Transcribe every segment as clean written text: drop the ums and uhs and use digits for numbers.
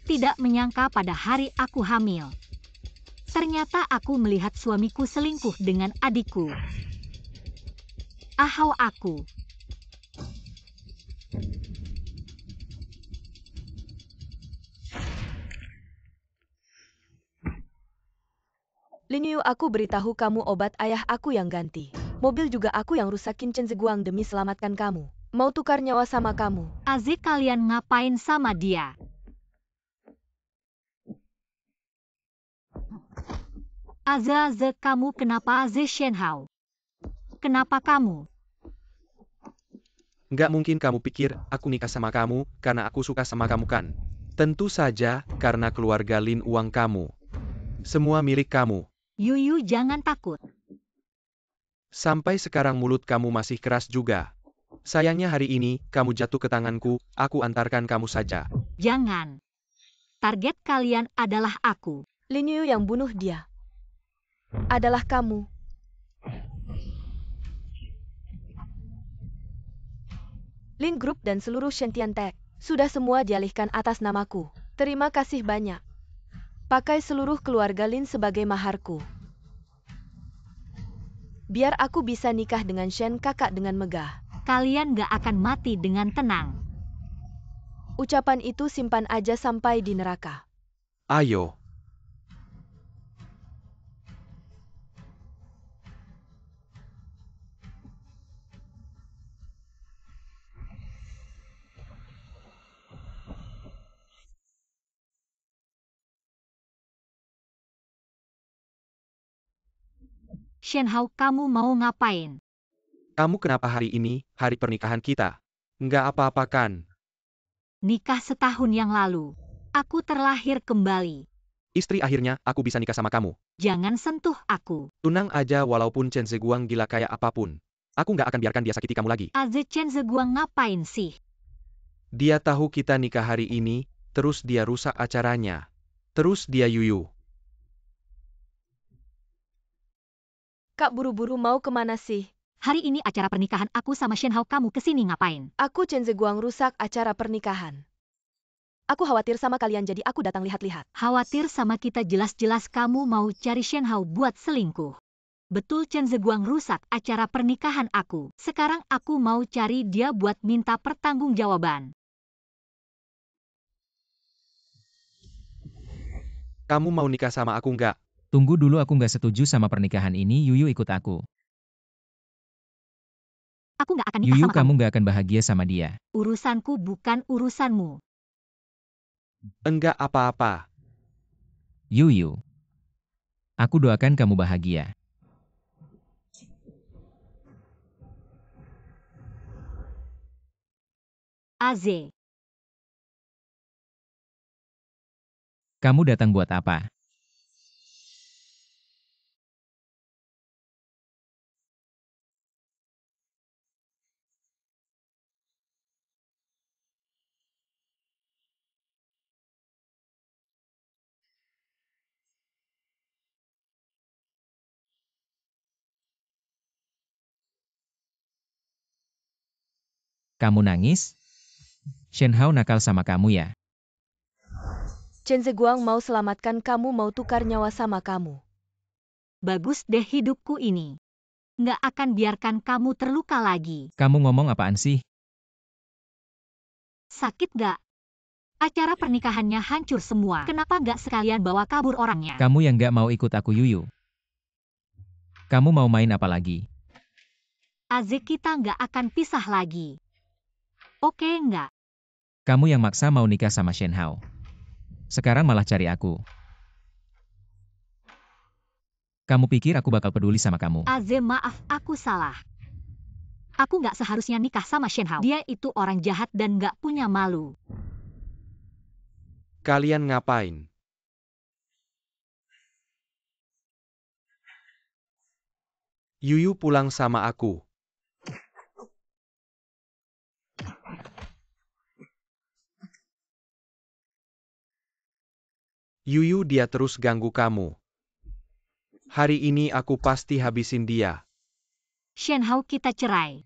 tidak menyangka pada hari aku hamil. Ternyata aku melihat suamiku selingkuh dengan adikku. Ahau aku. Lin Yu, aku beritahu kamu obat ayah aku yang ganti. Mobil juga aku yang rusakin Chen Zeguang demi selamatkan kamu. Mau tukar nyawa sama kamu. Aze, kalian ngapain sama dia? Aze, kamu kenapa? Aze Shenhao. Kenapa kamu? Nggak mungkin kamu pikir aku nikah sama kamu karena aku suka sama kamu kan? Tentu saja karena keluarga Lin uang kamu. Semua milik kamu. Yuyu, jangan takut. Sampai sekarang mulut kamu masih keras juga. Sayangnya hari ini kamu jatuh ke tanganku, aku antarkan kamu saja. Jangan. Target kalian adalah aku. Lin Yu yang bunuh dia adalah kamu. Lin Group dan seluruh Sentian Tech sudah semua dialihkan atas namaku. Terima kasih banyak. Pakai seluruh keluarga Lin sebagai maharku. Biar aku bisa nikah dengan Shen kakak dengan megah. Kalian gak akan mati dengan tenang. Ucapan itu simpan aja sampai di neraka. Ayo. Shenhao, kamu mau ngapain? Kamu kenapa hari ini, hari pernikahan kita? Nggak apa-apa kan? Nikah setahun yang lalu. Aku terlahir kembali. Istri, akhirnya aku bisa nikah sama kamu. Jangan sentuh aku. Tunang aja walaupun Chen Zeguang gila kayak apapun. Aku nggak akan biarkan dia sakiti kamu lagi. Aze, Chen Zeguang ngapain sih? Dia tahu kita nikah hari ini, terus dia rusak acaranya. Terus dia yuyu. Kak buru-buru mau kemana sih? Hari ini acara pernikahan aku sama Shenhao, kamu kesini ngapain? Aku Chen Zeguang rusak acara pernikahan. Aku khawatir sama kalian jadi aku datang lihat-lihat. Khawatir sama kita, jelas-jelas kamu mau cari Shenhao buat selingkuh. Betul, Chen Zeguang rusak acara pernikahan aku. Sekarang aku mau cari dia buat minta pertanggungjawaban. Kamu mau nikah sama aku nggak? Tunggu dulu, aku nggak setuju sama pernikahan ini. Yuyu, ikut aku. Aku nggak akan nikah Yuyu, sama kamu. kamu nggak akan bahagia sama dia. Urusanku bukan urusanmu. Enggak apa-apa. Yuyu. Aku doakan kamu bahagia. Aze, Kamu datang buat apa? Kamu nangis? Shenhao nakal sama kamu ya? Chen Zeguang mau selamatkan kamu, mau tukar nyawa sama kamu. bagus deh hidupku ini. Nggak akan biarkan kamu terluka lagi. Kamu ngomong apaan sih? Sakit nggak? Acara pernikahannya hancur semua. Kenapa nggak sekalian bawa kabur orangnya? Kamu yang nggak mau ikut aku, Yuyu. Kamu mau main apa lagi? Aze, kita nggak akan pisah lagi. Oke nggak? Kamu yang maksa mau nikah sama Shenhao. Sekarang malah cari aku. Kamu pikir aku bakal peduli sama kamu? Aze, maaf, aku salah. Aku nggak seharusnya nikah sama Shenhao. Dia itu orang jahat dan nggak punya malu. Kalian ngapain? Yuyu pulang sama aku. Yuyu, dia terus ganggu kamu. Hari ini aku pasti habisin dia. Shenhao, kita cerai.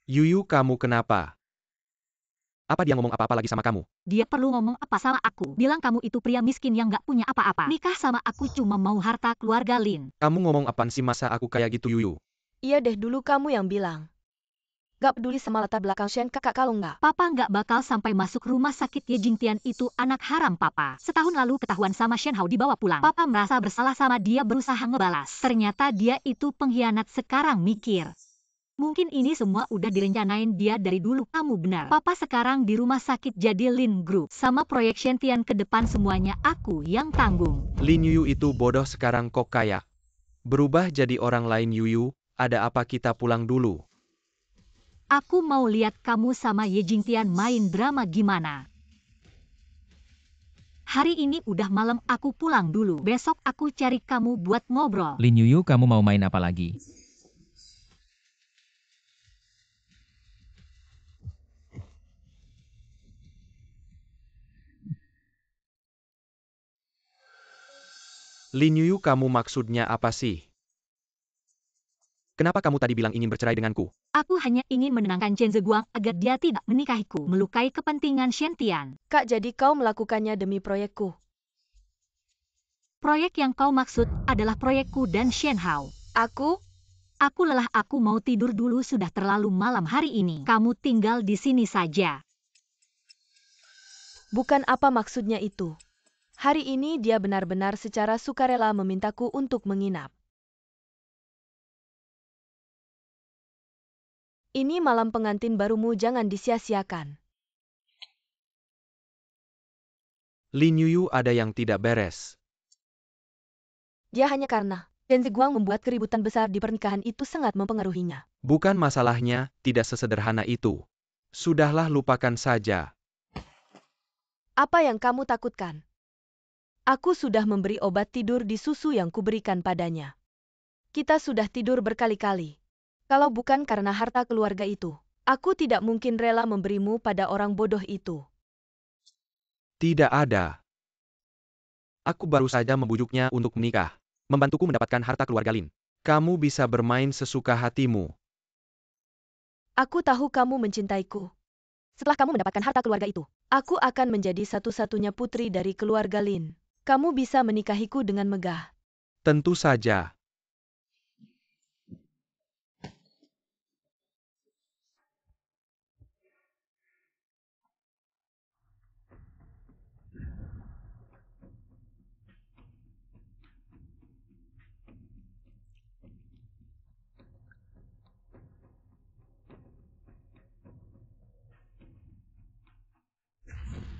Yuyu, kamu kenapa? Apa dia ngomong apa-apa lagi sama kamu? Dia perlu ngomong apa sama aku? Bilang kamu itu pria miskin yang gak punya apa-apa. Nikah sama aku cuma mau harta keluarga Lin. Kamu ngomong apaan sih, masa aku kayak gitu, Yuyu? Iya deh, dulu kamu yang bilang. Gak peduli sama latar belakang Shen kakak kalau nggak. Papa nggak bakal sampai masuk rumah sakit. Ye Jingtian itu anak haram papa. Setahun lalu ketahuan sama Shen Hao dibawa pulang. Papa merasa bersalah sama dia, berusaha ngebalas. Ternyata dia itu pengkhianat. Sekarang mikir, mungkin ini semua udah direncanain dia dari dulu. Kamu benar. Papa sekarang di rumah sakit jadi Lin Group. Sama proyek Shen Tian ke depan semuanya aku yang tanggung. Lin Yuyu itu bodoh, sekarang kok kaya berubah jadi orang lain. Yuyu, ada apa? Kita pulang dulu. Aku mau lihat kamu sama Ye Jingtian main drama gimana. Hari ini udah malam, aku pulang dulu. Besok aku cari kamu buat ngobrol. Lin Yuyu, kamu mau main apa lagi? Lin Yuyu, kamu maksudnya apa sih? Kenapa kamu tadi bilang ingin bercerai denganku? Aku hanya ingin menenangkan Chen Zeguang agar dia tidak menikahiku, melukai kepentingan Shen Tian. Kak, jadi kau melakukannya demi proyekku. Proyek yang kau maksud adalah proyekku dan Shen Hao. Aku? Aku lelah, aku mau tidur dulu, sudah terlalu malam hari ini. Kamu tinggal di sini saja. Bukan, apa maksudnya itu? Hari ini dia benar-benar secara sukarela memintaku untuk menginap. Ini malam pengantin barumu, jangan disia-siakan. Lin Yuyu, ada yang tidak beres. Dia hanya karena Chen Zeguang membuat keributan besar di pernikahan itu sangat mempengaruhinya. Bukan, masalahnya tidak sesederhana itu. Sudahlah, lupakan saja. Apa yang kamu takutkan? Aku sudah memberi obat tidur di susu yang kuberikan padanya. Kita sudah tidur berkali-kali. Kalau bukan karena harta keluarga itu, aku tidak mungkin rela memberimu pada orang bodoh itu. Tidak ada. Aku baru saja membujuknya untuk menikah, membantuku mendapatkan harta keluarga Lin. Kamu bisa bermain sesuka hatimu. Aku tahu kamu mencintaiku. Setelah kamu mendapatkan harta keluarga itu, aku akan menjadi satu-satunya putri dari keluarga Lin. Kamu bisa menikahiku dengan megah. Tentu saja.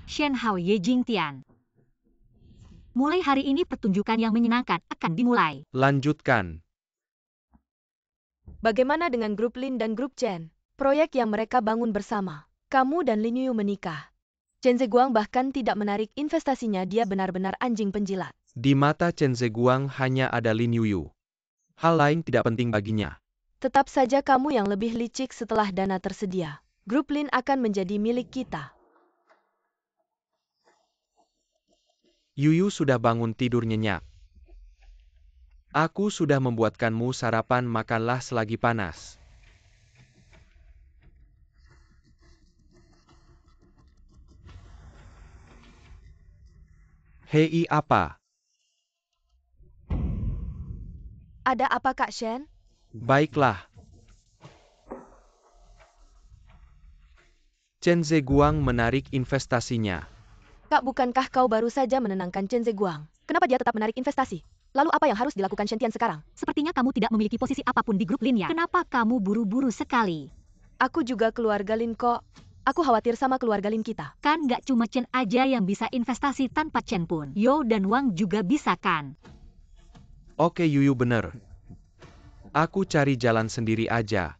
Shen Hao, Ye Jingtian. Mulai hari ini pertunjukan yang menyenangkan akan dimulai. Lanjutkan. Bagaimana dengan grup Lin dan grup Chen? Proyek yang mereka bangun bersama. Kamu dan Lin Yuyu menikah. Chen Zeguang bahkan tidak menarik investasinya, dia benar-benar anjing penjilat. Di mata Chen Zeguang hanya ada Lin Yuyu. Hal lain tidak penting baginya. Tetap saja kamu yang lebih licik. Setelah dana tersedia, grup Lin akan menjadi milik kita. Yuyu sudah bangun tidur nyenyak. Aku sudah membuatkanmu sarapan, makanlah selagi panas. Hei, apa? Ada apa, Kak Shen? Baiklah. Chen Zeguang menarik investasinya. Kak, bukankah kau baru saja menenangkan Chen Zeguang? Kenapa dia tetap menarik investasi? Lalu apa yang harus dilakukan Shen Tian sekarang? Sepertinya kamu tidak memiliki posisi apapun di grup Lin ya. Kenapa kamu buru-buru sekali? Aku juga keluarga Lin kok. Aku khawatir sama keluarga Lin kita. Kan gak cuma Chen aja yang bisa investasi, tanpa Chen pun Yo dan Wang juga bisa kan? Oke Yuyu, bener. Aku cari jalan sendiri aja.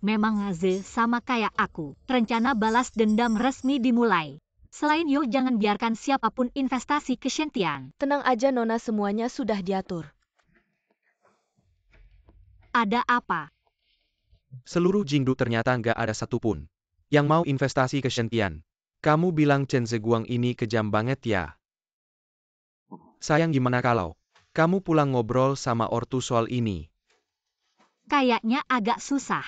Memang Ze sama kayak aku. Rencana balas dendam resmi dimulai. Selain Yo, jangan biarkan siapapun investasi ke Shen Tian. Tenang aja Nona, semuanya sudah diatur. Ada apa? Seluruh Jingdu ternyata nggak ada satupun yang mau investasi ke Shen Tian. Kamu bilang Chen Zeguang ini kejam banget ya? Sayang, gimana kalau kamu pulang ngobrol sama ortu soal ini? Kayaknya agak susah.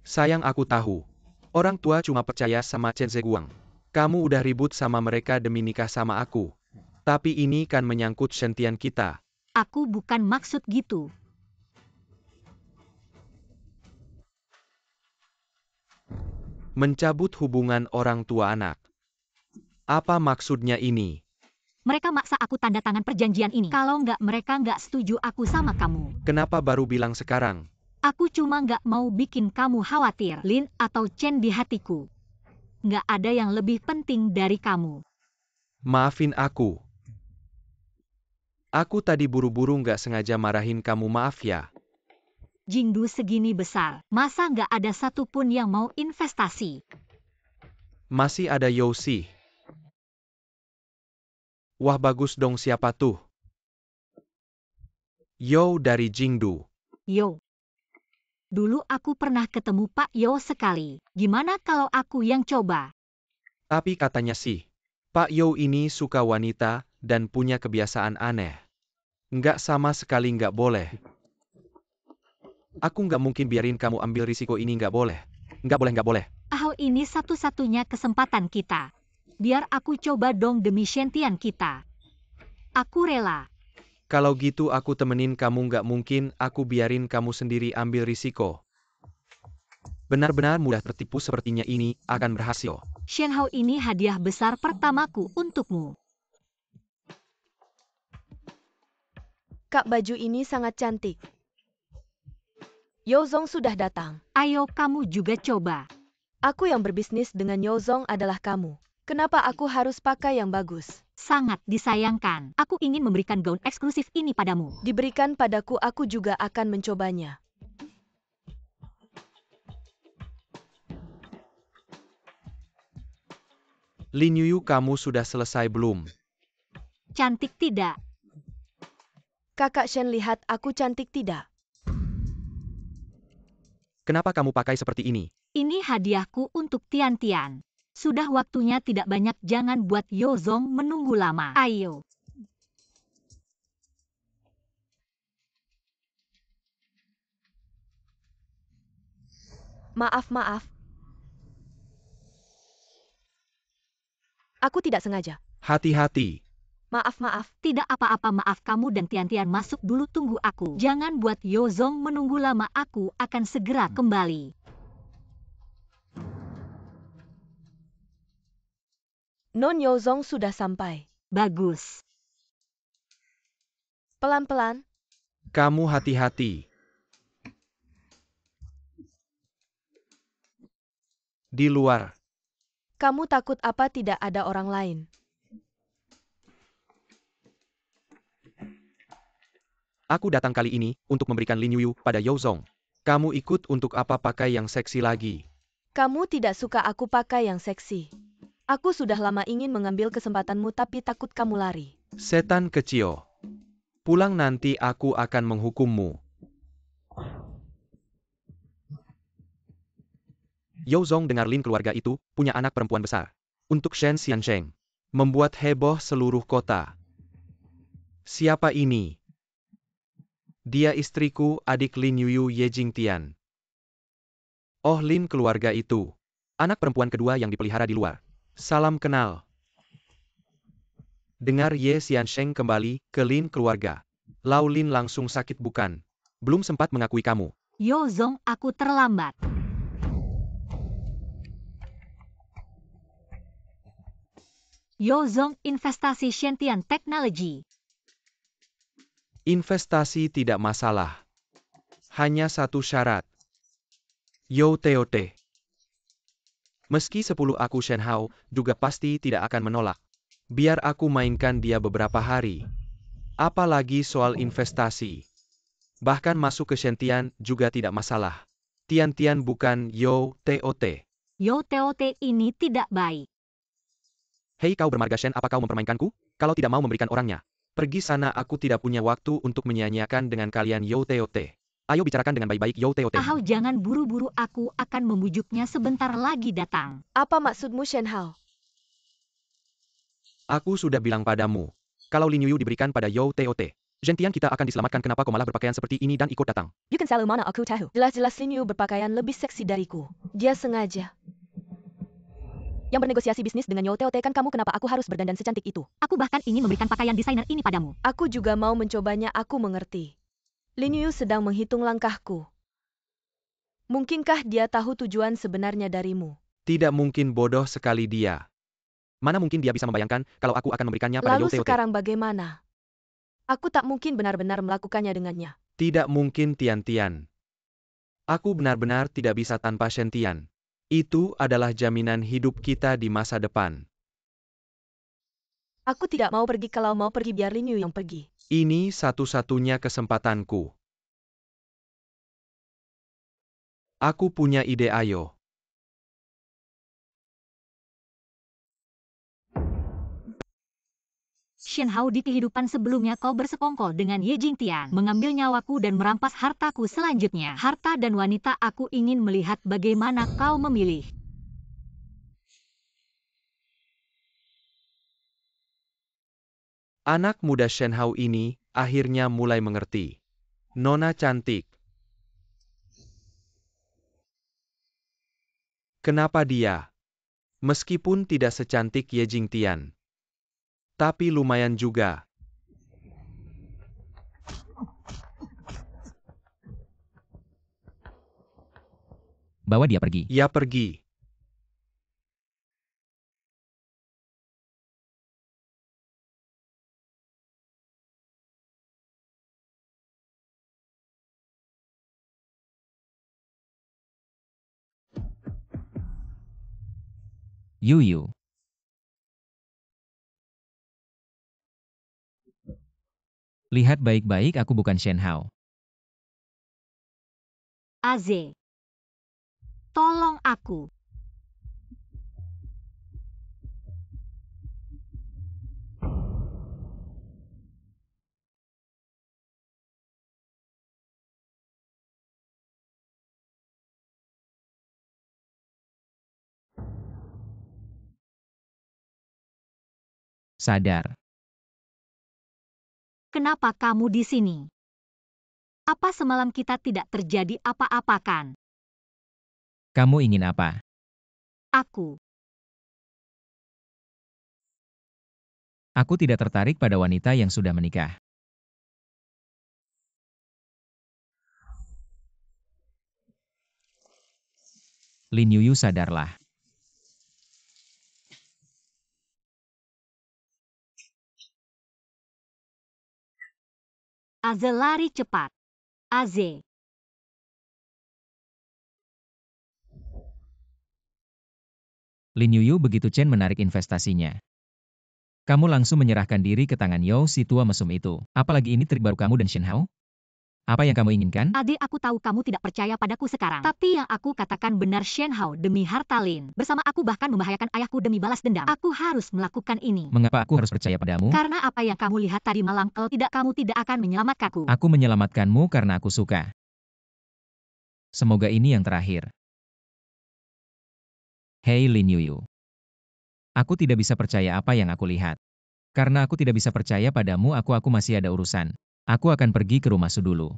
Sayang, aku tahu. Orang tua cuma percaya sama Chen Zeguang. Kamu udah ribut sama mereka demi nikah sama aku. Tapi ini kan menyangkut Shen-Tian kita. Aku bukan maksud gitu. Mencabut hubungan orang tua anak. Apa maksudnya ini? Mereka maksa aku tanda tangan perjanjian ini. Kalau nggak, mereka nggak setuju aku sama kamu. Kenapa baru bilang sekarang? Aku cuma nggak mau bikin kamu khawatir, Lin atau Chen di hatiku. Nggak ada yang lebih penting dari kamu. Maafin aku. Aku tadi buru-buru nggak sengaja marahin kamu, maaf ya. Jingdu segini besar, masa nggak ada satupun yang mau investasi? Masih ada Youxi. Wah, bagus dong, siapa tuh? Yo dari Jingdu. Yo. Dulu aku pernah ketemu Pak Yo sekali. Gimana kalau aku yang coba? Tapi katanya sih, Pak Yo ini suka wanita dan punya kebiasaan aneh. Nggak, sama sekali nggak boleh. Aku nggak mungkin biarin kamu ambil risiko ini, nggak boleh. Nggak boleh, nggak boleh. Ini satu-satunya kesempatan kita. Biar aku coba dong demi Shen-Tian kita. Aku rela. Kalau gitu aku temenin kamu, nggak mungkin aku biarin kamu sendiri ambil risiko. Benar-benar mudah tertipu sepertinya ini akan berhasil. Shen Hao, ini hadiah besar pertamaku untukmu. Kak, baju ini sangat cantik. Yozong sudah datang. Ayo kamu juga coba. Aku yang berbisnis dengan Yozong adalah kamu. Kenapa aku harus pakai yang bagus? Sangat disayangkan. Aku ingin memberikan gaun eksklusif ini padamu. Diberikan padaku, aku juga akan mencobanya. Lin Yuyu, kamu sudah selesai belum? Cantik tidak? Kakak Shen, lihat aku cantik tidak? Kenapa kamu pakai seperti ini? Ini hadiahku untuk Tian-Tian. Sudah waktunya tidak banyak, jangan buat Yozong menunggu lama. Ayo. Maaf. Aku tidak sengaja. Hati-hati. Maaf. Tidak apa-apa, maaf. Kamu dan Tian-Tian masuk dulu, tunggu aku. Jangan buat Yozong menunggu lama, aku akan segera kembali. Non Yozong sudah sampai. Bagus. Pelan-pelan. Kamu hati-hati. Di luar. Kamu takut apa tidak ada orang lain? Aku datang kali ini untuk memberikan Lin Yuyu pada Yozong. Kamu ikut untuk apa pakai yang seksi lagi? Kamu tidak suka aku pakai yang seksi. Aku sudah lama ingin mengambil kesempatanmu tapi takut kamu lari. Setan kecil. Pulang nanti aku akan menghukummu. Yozong dengar Lin keluarga itu punya anak perempuan besar. Untuk Shen Xiansheng. Membuat heboh seluruh kota. Siapa ini? Dia istriku, adik Lin Yuyu, Ye Jingtian. Oh, Lin keluarga itu. Anak perempuan kedua yang dipelihara di luar. Salam kenal. Dengar Ye Xiansheng kembali ke Lin keluarga. Lau Lin langsung sakit bukan? Belum sempat mengakui kamu. Yozong, aku terlambat. Yozong, investasi Shen-Tian Technology. Investasi tidak masalah. Hanya satu syarat. Yo TOT. Meski 10 aku Shen Hao, juga pasti tidak akan menolak. Biar aku mainkan dia beberapa hari. Apalagi soal investasi. Bahkan masuk ke Shen-Tian juga tidak masalah. Tian-Tian bukan Yo TOT. Yo TOT ini tidak baik. Hei kau bermarga Shen, apa kau mempermainkanku? Kalau tidak mau memberikan orangnya. Pergi sana, aku tidak punya waktu untuk menyia-nyiakan dengan kalian Yo TOT. Ayo bicarakan dengan baik-baik Yo TOT. Jangan buru-buru, aku akan membujuknya sebentar lagi datang. Apa maksudmu Shen Hao? Aku sudah bilang padamu. Kalau Lin Yuyu diberikan pada Yo TOT. Zhentian, kita akan diselamatkan. Kenapa kau malah berpakaian seperti ini dan ikut datang? Bukan selalu mana aku tahu. Jelas-jelas Lin Yu berpakaian lebih seksi dariku. Dia sengaja. Yang bernegosiasi bisnis dengan Yo Teote kan kamu, kenapa aku harus berdandan secantik itu? Aku bahkan ingin memberikan pakaian desainer ini padamu. Aku juga mau mencobanya, aku mengerti. Lin Yu sedang menghitung langkahku. Mungkinkah dia tahu tujuan sebenarnya darimu? Tidak mungkin, bodoh sekali dia. Mana mungkin dia bisa membayangkan kalau aku akan memberikannya pada Lalu Yo Teote? sekarang bagaimana? Aku tak mungkin benar-benar melakukannya dengannya. Tidak mungkin, Tian. Aku benar-benar tidak bisa tanpa Zhentian. Itu adalah jaminan hidup kita di masa depan. Aku tidak mau pergi. Kalau mau pergi biar Lin Yu yang pergi. Ini satu-satunya kesempatanku. Aku punya ide, ayo. Shen Hao, di kehidupan sebelumnya kau bersekongkol dengan Ye Jingtian, mengambil nyawaku dan merampas hartaku selanjutnya. Harta dan wanita, aku ingin melihat bagaimana kau memilih. Anak muda Shen Hao ini akhirnya mulai mengerti. Nona cantik. Kenapa dia? Meskipun tidak secantik Ye Jingtian, tapi lumayan juga. Bawa dia pergi. Ia pergi. Yu. Lihat baik-baik, aku bukan Shen Hao. Aze, tolong aku. Sadar. Kenapa kamu di sini? Apa semalam kita tidak terjadi apa-apa kan? Kamu ingin apa? Aku. Aku tidak tertarik pada wanita yang sudah menikah. Lin Yu, sadarlah. Aze, lari cepat. Aze. Lin Yu, begitu Chen menarik investasinya. Kamu langsung menyerahkan diri ke tangan Yo, si tua mesum itu. Apalagi ini trik baru kamu dan Shen Hao? Apa yang kamu inginkan? Adik, aku tahu kamu tidak percaya padaku sekarang. Tapi yang aku katakan benar, Shen Hao, demi harta Lin. Bersama aku bahkan membahayakan ayahku demi balas dendam. Aku harus melakukan ini. Mengapa aku harus percaya padamu? Karena apa yang kamu lihat tadi malam, kalau tidak kamu tidak akan menyelamatkanku. Aku menyelamatkanmu karena aku suka. Semoga ini yang terakhir. Hei Lin Yu. Aku tidak bisa percaya apa yang aku lihat. Karena aku tidak bisa percaya padamu, aku masih ada urusan. Aku akan pergi ke rumah Su dulu.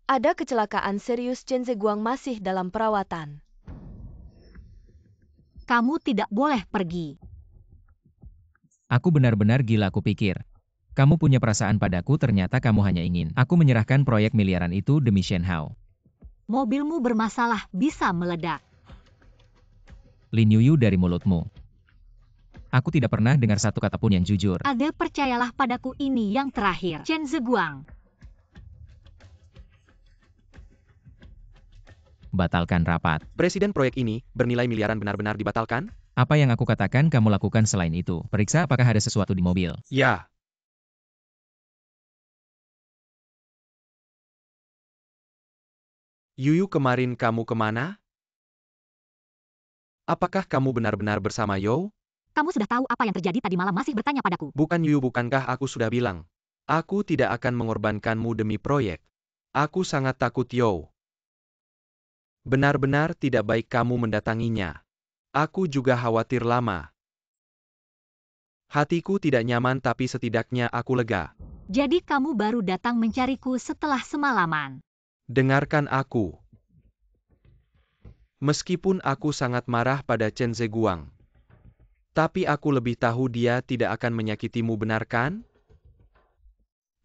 Ada kecelakaan serius, Chen Zeguang masih dalam perawatan. Kamu tidak boleh pergi. Aku benar-benar gila, aku pikir. Kamu punya perasaan padaku, ternyata kamu hanya ingin aku menyerahkan proyek miliaran itu demi Shen Hao. Mobilmu bermasalah, bisa meledak. Lin Yu, dari mulutmu. Aku tidak pernah dengar satu kata pun yang jujur. Ade, percayalah padaku, ini yang terakhir. Chen Zeguang. Batalkan rapat. Presiden proyek ini bernilai miliaran benar-benar dibatalkan? Apa yang aku katakan kamu lakukan selain itu? Periksa apakah ada sesuatu di mobil. Ya. Yuyu, kemarin kamu kemana? Apakah kamu benar-benar bersama Yo? Kamu sudah tahu apa yang terjadi tadi malam, masih bertanya padaku. Bukan Yuyu, bukankah aku sudah bilang? Aku tidak akan mengorbankanmu demi proyek. Aku sangat takut Yo. Benar-benar tidak baik kamu mendatanginya. Aku juga khawatir lama. Hatiku tidak nyaman tapi setidaknya aku lega. Jadi kamu baru datang mencariku setelah semalaman. Dengarkan aku. Meskipun aku sangat marah pada Chen Zeguang, tapi aku lebih tahu dia tidak akan menyakitimu, benar kan?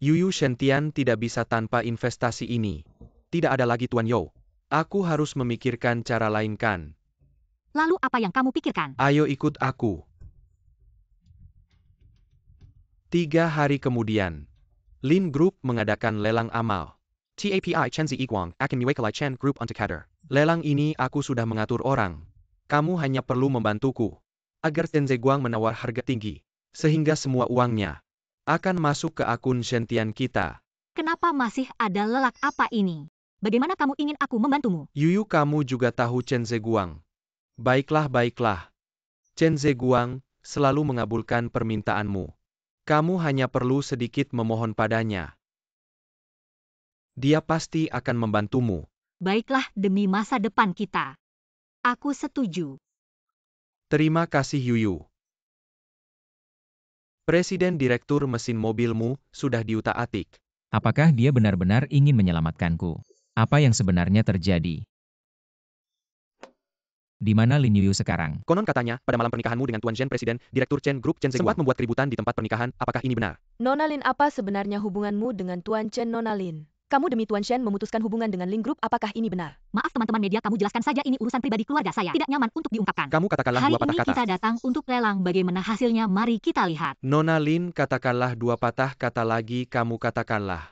Yuyu Shen-tian tidak bisa tanpa investasi ini. Tidak ada lagi Tuan You. Aku harus memikirkan cara lain kan? Lalu apa yang kamu pikirkan? Ayo ikut aku. 3 hari kemudian, Lin Group mengadakan lelang amal. TAPI Chen Ziguang akan mewakili Chen Group untuk hadir. Lelang ini aku sudah mengatur orang. Kamu hanya perlu membantuku. Agar Chen Ziguang menawar harga tinggi. Sehingga semua uangnya akan masuk ke akun Shen-tian kita. Kenapa masih ada lelak apa ini? Bagaimana kamu ingin aku membantumu? Yuyu, kamu juga tahu Chen Ziguang. Baiklah. Chen Ziguang selalu mengabulkan permintaanmu. Kamu hanya perlu sedikit memohon padanya. Dia pasti akan membantumu. Baiklah, demi masa depan kita. Aku setuju. Terima kasih Yuyu. Presiden Direktur mesin mobilmu sudah diutak-atik. Apakah dia benar-benar ingin menyelamatkanku? Apa yang sebenarnya terjadi? Di mana Lin Yuyu sekarang? Konon katanya, pada malam pernikahanmu dengan Tuan Zhen, Presiden Direktur Chen Group Chen Ziguang sempat membuat keributan di tempat pernikahan. Apakah ini benar? Nona Lin, apa sebenarnya hubunganmu dengan Tuan Chen, Nona Lin? Kamu demi Tuan Shen memutuskan hubungan dengan Lin Group, apakah ini benar? Maaf teman-teman media, kamu jelaskan saja, ini urusan pribadi keluarga saya. Tidak nyaman untuk diungkapkan. Kamu katakanlah Hari dua patah ini kata. kita datang untuk lelang, bagaimana hasilnya mari kita lihat. Nona Lin, katakanlah dua patah kata lagi, kamu katakanlah.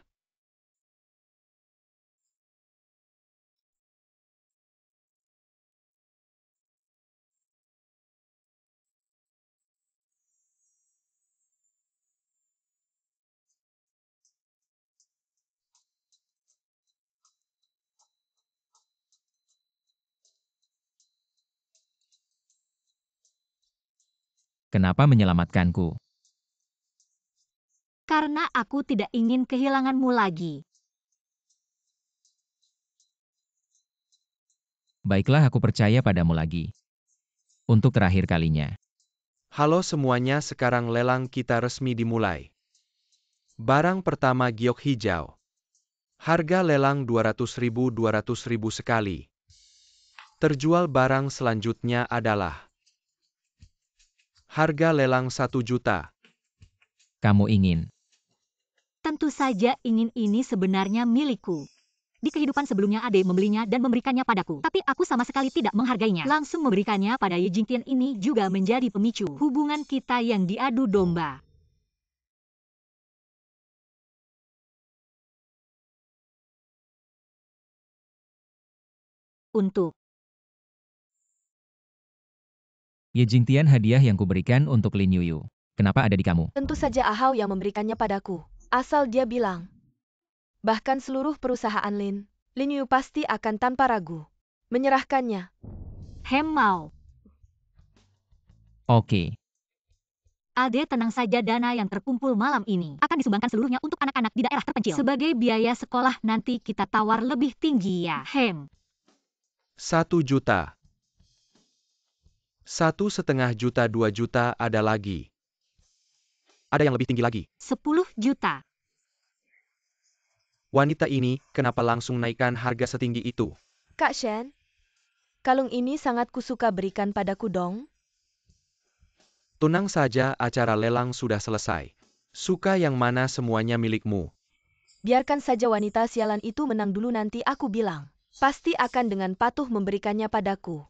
Kenapa menyelamatkanku? Karena aku tidak ingin kehilanganmu lagi. Baiklah, aku percaya padamu lagi. Untuk terakhir kalinya. Halo semuanya, sekarang lelang kita resmi dimulai. Barang pertama giok hijau. Harga lelang 200.000 sekali. Terjual barang selanjutnya adalah harga lelang 1 juta. Kamu ingin? Tentu saja ingin, ini sebenarnya milikku. Di kehidupan sebelumnya Ade membelinya dan memberikannya padaku. Tapi aku sama sekali tidak menghargainya. Langsung memberikannya pada Ye Jingtian, ini juga menjadi pemicu hubungan kita yang diadu domba. Untuk Ye Jingtian, hadiah yang kuberikan untuk Lin Yuyu. Kenapa ada di kamu? Tentu saja Ahau yang memberikannya padaku. Asal dia bilang. Bahkan seluruh perusahaan Lin Yu pasti akan tanpa ragu menyerahkannya. Mau. Oke. Ade, tenang saja, dana yang terkumpul malam ini akan disumbangkan seluruhnya untuk anak-anak di daerah terpencil. Sebagai biaya sekolah nanti kita tawar lebih tinggi ya. 1 juta. 1,5 juta, 2 juta, ada lagi. Ada yang lebih tinggi lagi. 10 juta. Wanita ini, kenapa langsung naikkan harga setinggi itu? Kak Shen, kalung ini sangat kusuka, berikan padaku dong. Tenang saja, acara lelang sudah selesai. Suka yang mana, semuanya milikmu. Biarkan saja wanita sialan itu menang dulu, nanti aku bilang. Pasti akan dengan patuh memberikannya padaku.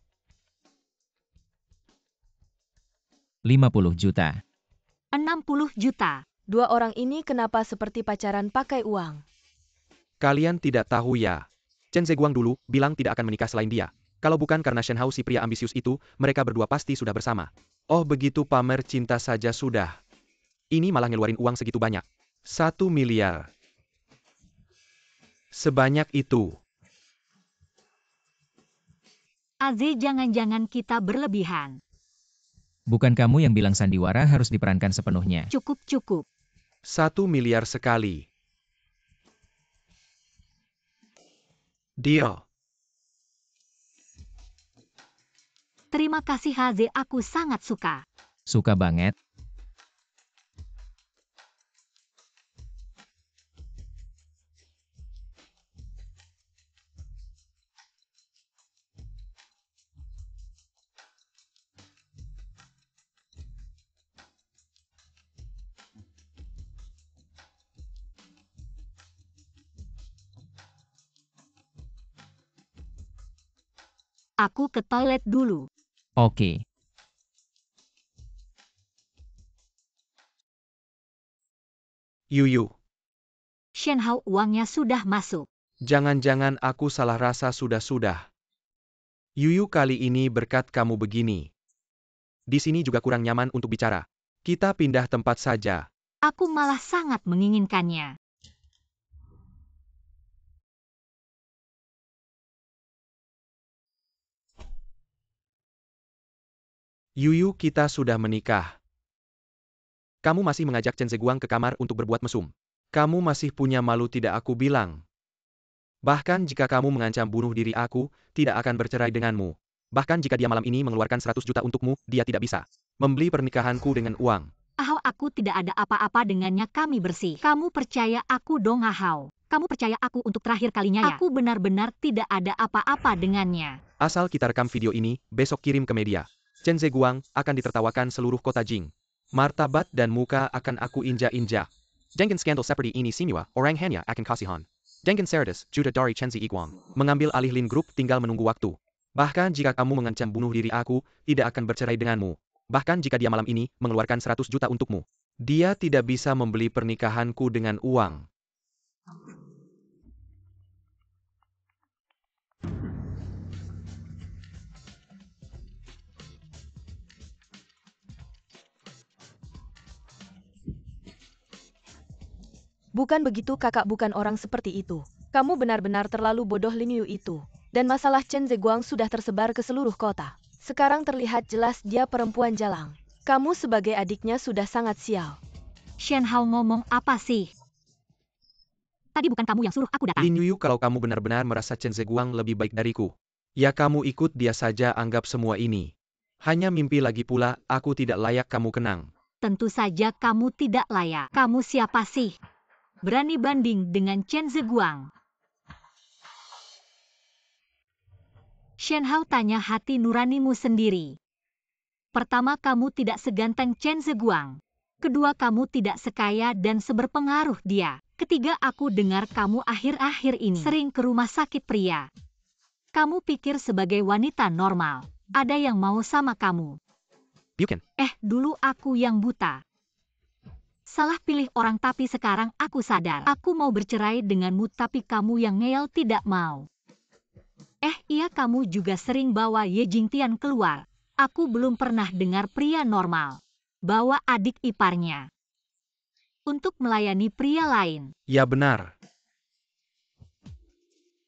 50 juta. 60 juta. Dua orang ini kenapa seperti pacaran pakai uang? Kalian tidak tahu ya. Chen Ziguang dulu bilang tidak akan menikah selain dia. Kalau bukan karena Shen Hao si pria ambisius itu, mereka berdua pasti sudah bersama. Oh begitu, pamer cinta saja sudah. Ini malah ngeluarin uang segitu banyak. 1 miliar. Sebanyak itu. Aze, jangan-jangan kita berlebihan. Bukan kamu yang bilang sandiwara harus diperankan sepenuhnya. Cukup. 1 miliar sekali. Deal. Terima kasih Haze, aku sangat suka. Suka banget. Aku ke toilet dulu. Oke. Yuyu, Shen Hao, uangnya sudah masuk. jangan-jangan aku salah rasa sudah-sudah. Yuyu, kali ini berkat kamu begini. Di sini juga kurang nyaman untuk bicara. Kita pindah tempat saja. Aku malah sangat menginginkannya. Yuyu, kita sudah menikah. Kamu masih mengajak Chen Zeguang ke kamar untuk berbuat mesum. Kamu masih punya malu, tidak aku bilang. Bahkan jika kamu mengancam bunuh diri aku, tidak akan bercerai denganmu. Bahkan jika dia malam ini mengeluarkan 100 juta untukmu, dia tidak bisa membeli pernikahanku dengan uang. Ahau, aku tidak ada apa-apa dengannya, kami bersih. Kamu percaya aku dong, Ahau. Kamu percaya aku untuk terakhir kalinya ya? Aku benar-benar tidak ada apa-apa dengannya. Asal kita rekam video ini, besok kirim ke media. Chen Zeguang akan ditertawakan seluruh kota Jing. Martabat dan muka akan aku injak-injak. Dengan skandal seperti ini semua, orang hanya akan kasihan. Dengan Cerdas, juta dari Chen Ziguang, mengambil alih Lin Group, tinggal menunggu waktu. Bahkan jika kamu mengancam bunuh diri aku, tidak akan bercerai denganmu. Bahkan jika dia malam ini mengeluarkan 100 juta untukmu, dia tidak bisa membeli pernikahanku dengan uang. Bukan begitu kakak, bukan orang seperti itu. Kamu benar-benar terlalu bodoh, Lin Yu itu. Dan masalah Chen Zeguang sudah tersebar ke seluruh kota. Sekarang terlihat jelas dia perempuan jalang. Kamu sebagai adiknya sudah sangat sial. Shen Hao ngomong apa sih? Tadi bukan kamu yang suruh aku datang. Lin Yuyu, kalau kamu benar-benar merasa Chen Zeguang lebih baik dariku, ya kamu ikut dia saja, anggap semua ini hanya mimpi. Lagi pula, aku tidak layak kamu kenang. Tentu saja kamu tidak layak. Kamu siapa sih? Berani banding dengan Chen Zeguang? Shen Hao tanya hati nuranimu sendiri. Pertama, kamu tidak seganteng Chen Zeguang. Kedua, kamu tidak sekaya dan seberpengaruh dia. Ketiga, aku dengar kamu akhir-akhir ini sering ke rumah sakit pria. Kamu pikir sebagai wanita normal, ada yang mau sama kamu? Bukan. Dulu aku yang buta. Salah pilih orang, tapi sekarang aku sadar. Aku mau bercerai denganmu, tapi kamu yang ngeyel tidak mau. Iya, kamu juga sering bawa Ye Jingtian keluar. Aku belum pernah dengar pria normal bawa adik iparnya untuk melayani pria lain. Ya benar.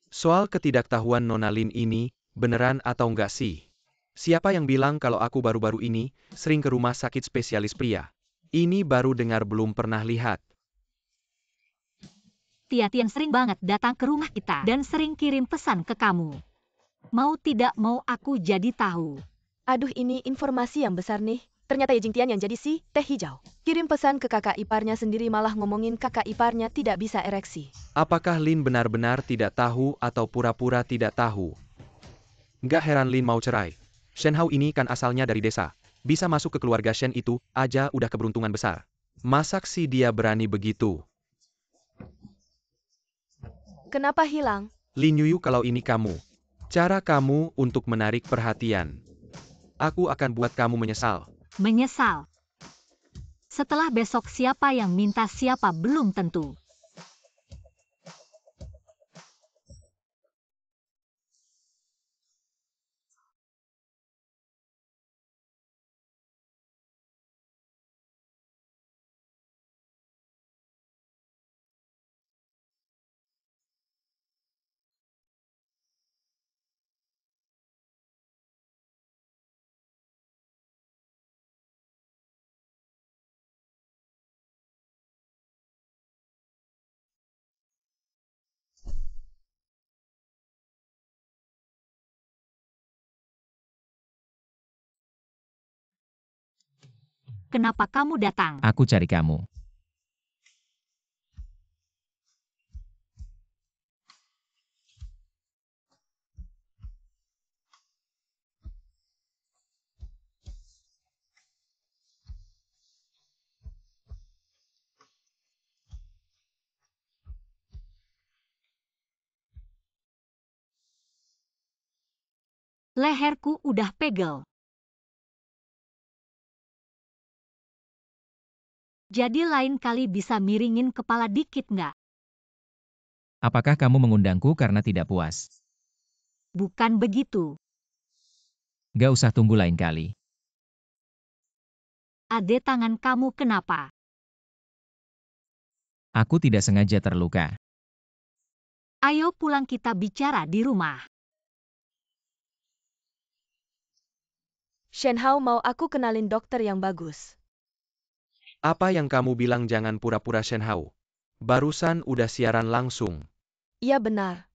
Soal ketidaktahuan Nona Lin ini, beneran atau enggak sih? Siapa yang bilang kalau aku baru-baru ini sering ke rumah sakit spesialis pria? Ini baru dengar, belum pernah lihat. Tia Tian sering banget datang ke rumah kita dan sering kirim pesan ke kamu. Mau tidak mau aku jadi tahu. Aduh, ini informasi yang besar nih. Ternyata Ye Jingtian yang jadi si teh hijau. Kirim pesan ke kakak iparnya sendiri, malah ngomongin kakak iparnya tidak bisa ereksi. Apakah Lin benar-benar tidak tahu atau pura-pura tidak tahu? Nggak heran Lin mau cerai. Shen Hao ini kan asalnya dari desa. Bisa masuk ke keluarga Shen itu aja udah keberuntungan besar. Masak sih dia berani begitu? Kenapa hilang? Lin Yuyu, kalau ini kamu. Cara kamu untuk menarik perhatian. Aku akan buat kamu menyesal. Menyesal. Setelah besok siapa yang minta siapa belum tentu. Kenapa kamu datang? Aku cari kamu. Leherku udah pegel. Jadi lain kali bisa miringin kepala dikit nggak? Apakah kamu mengundangku karena tidak puas? Bukan begitu. Gak usah tunggu lain kali. Ade, tangan kamu kenapa? Aku tidak sengaja terluka. Ayo pulang, kita bicara di rumah. Shen Hao, mau aku kenalin dokter yang bagus. Apa yang kamu bilang? Jangan pura-pura, Shen Hao. Barusan udah siaran langsung. Iya benar.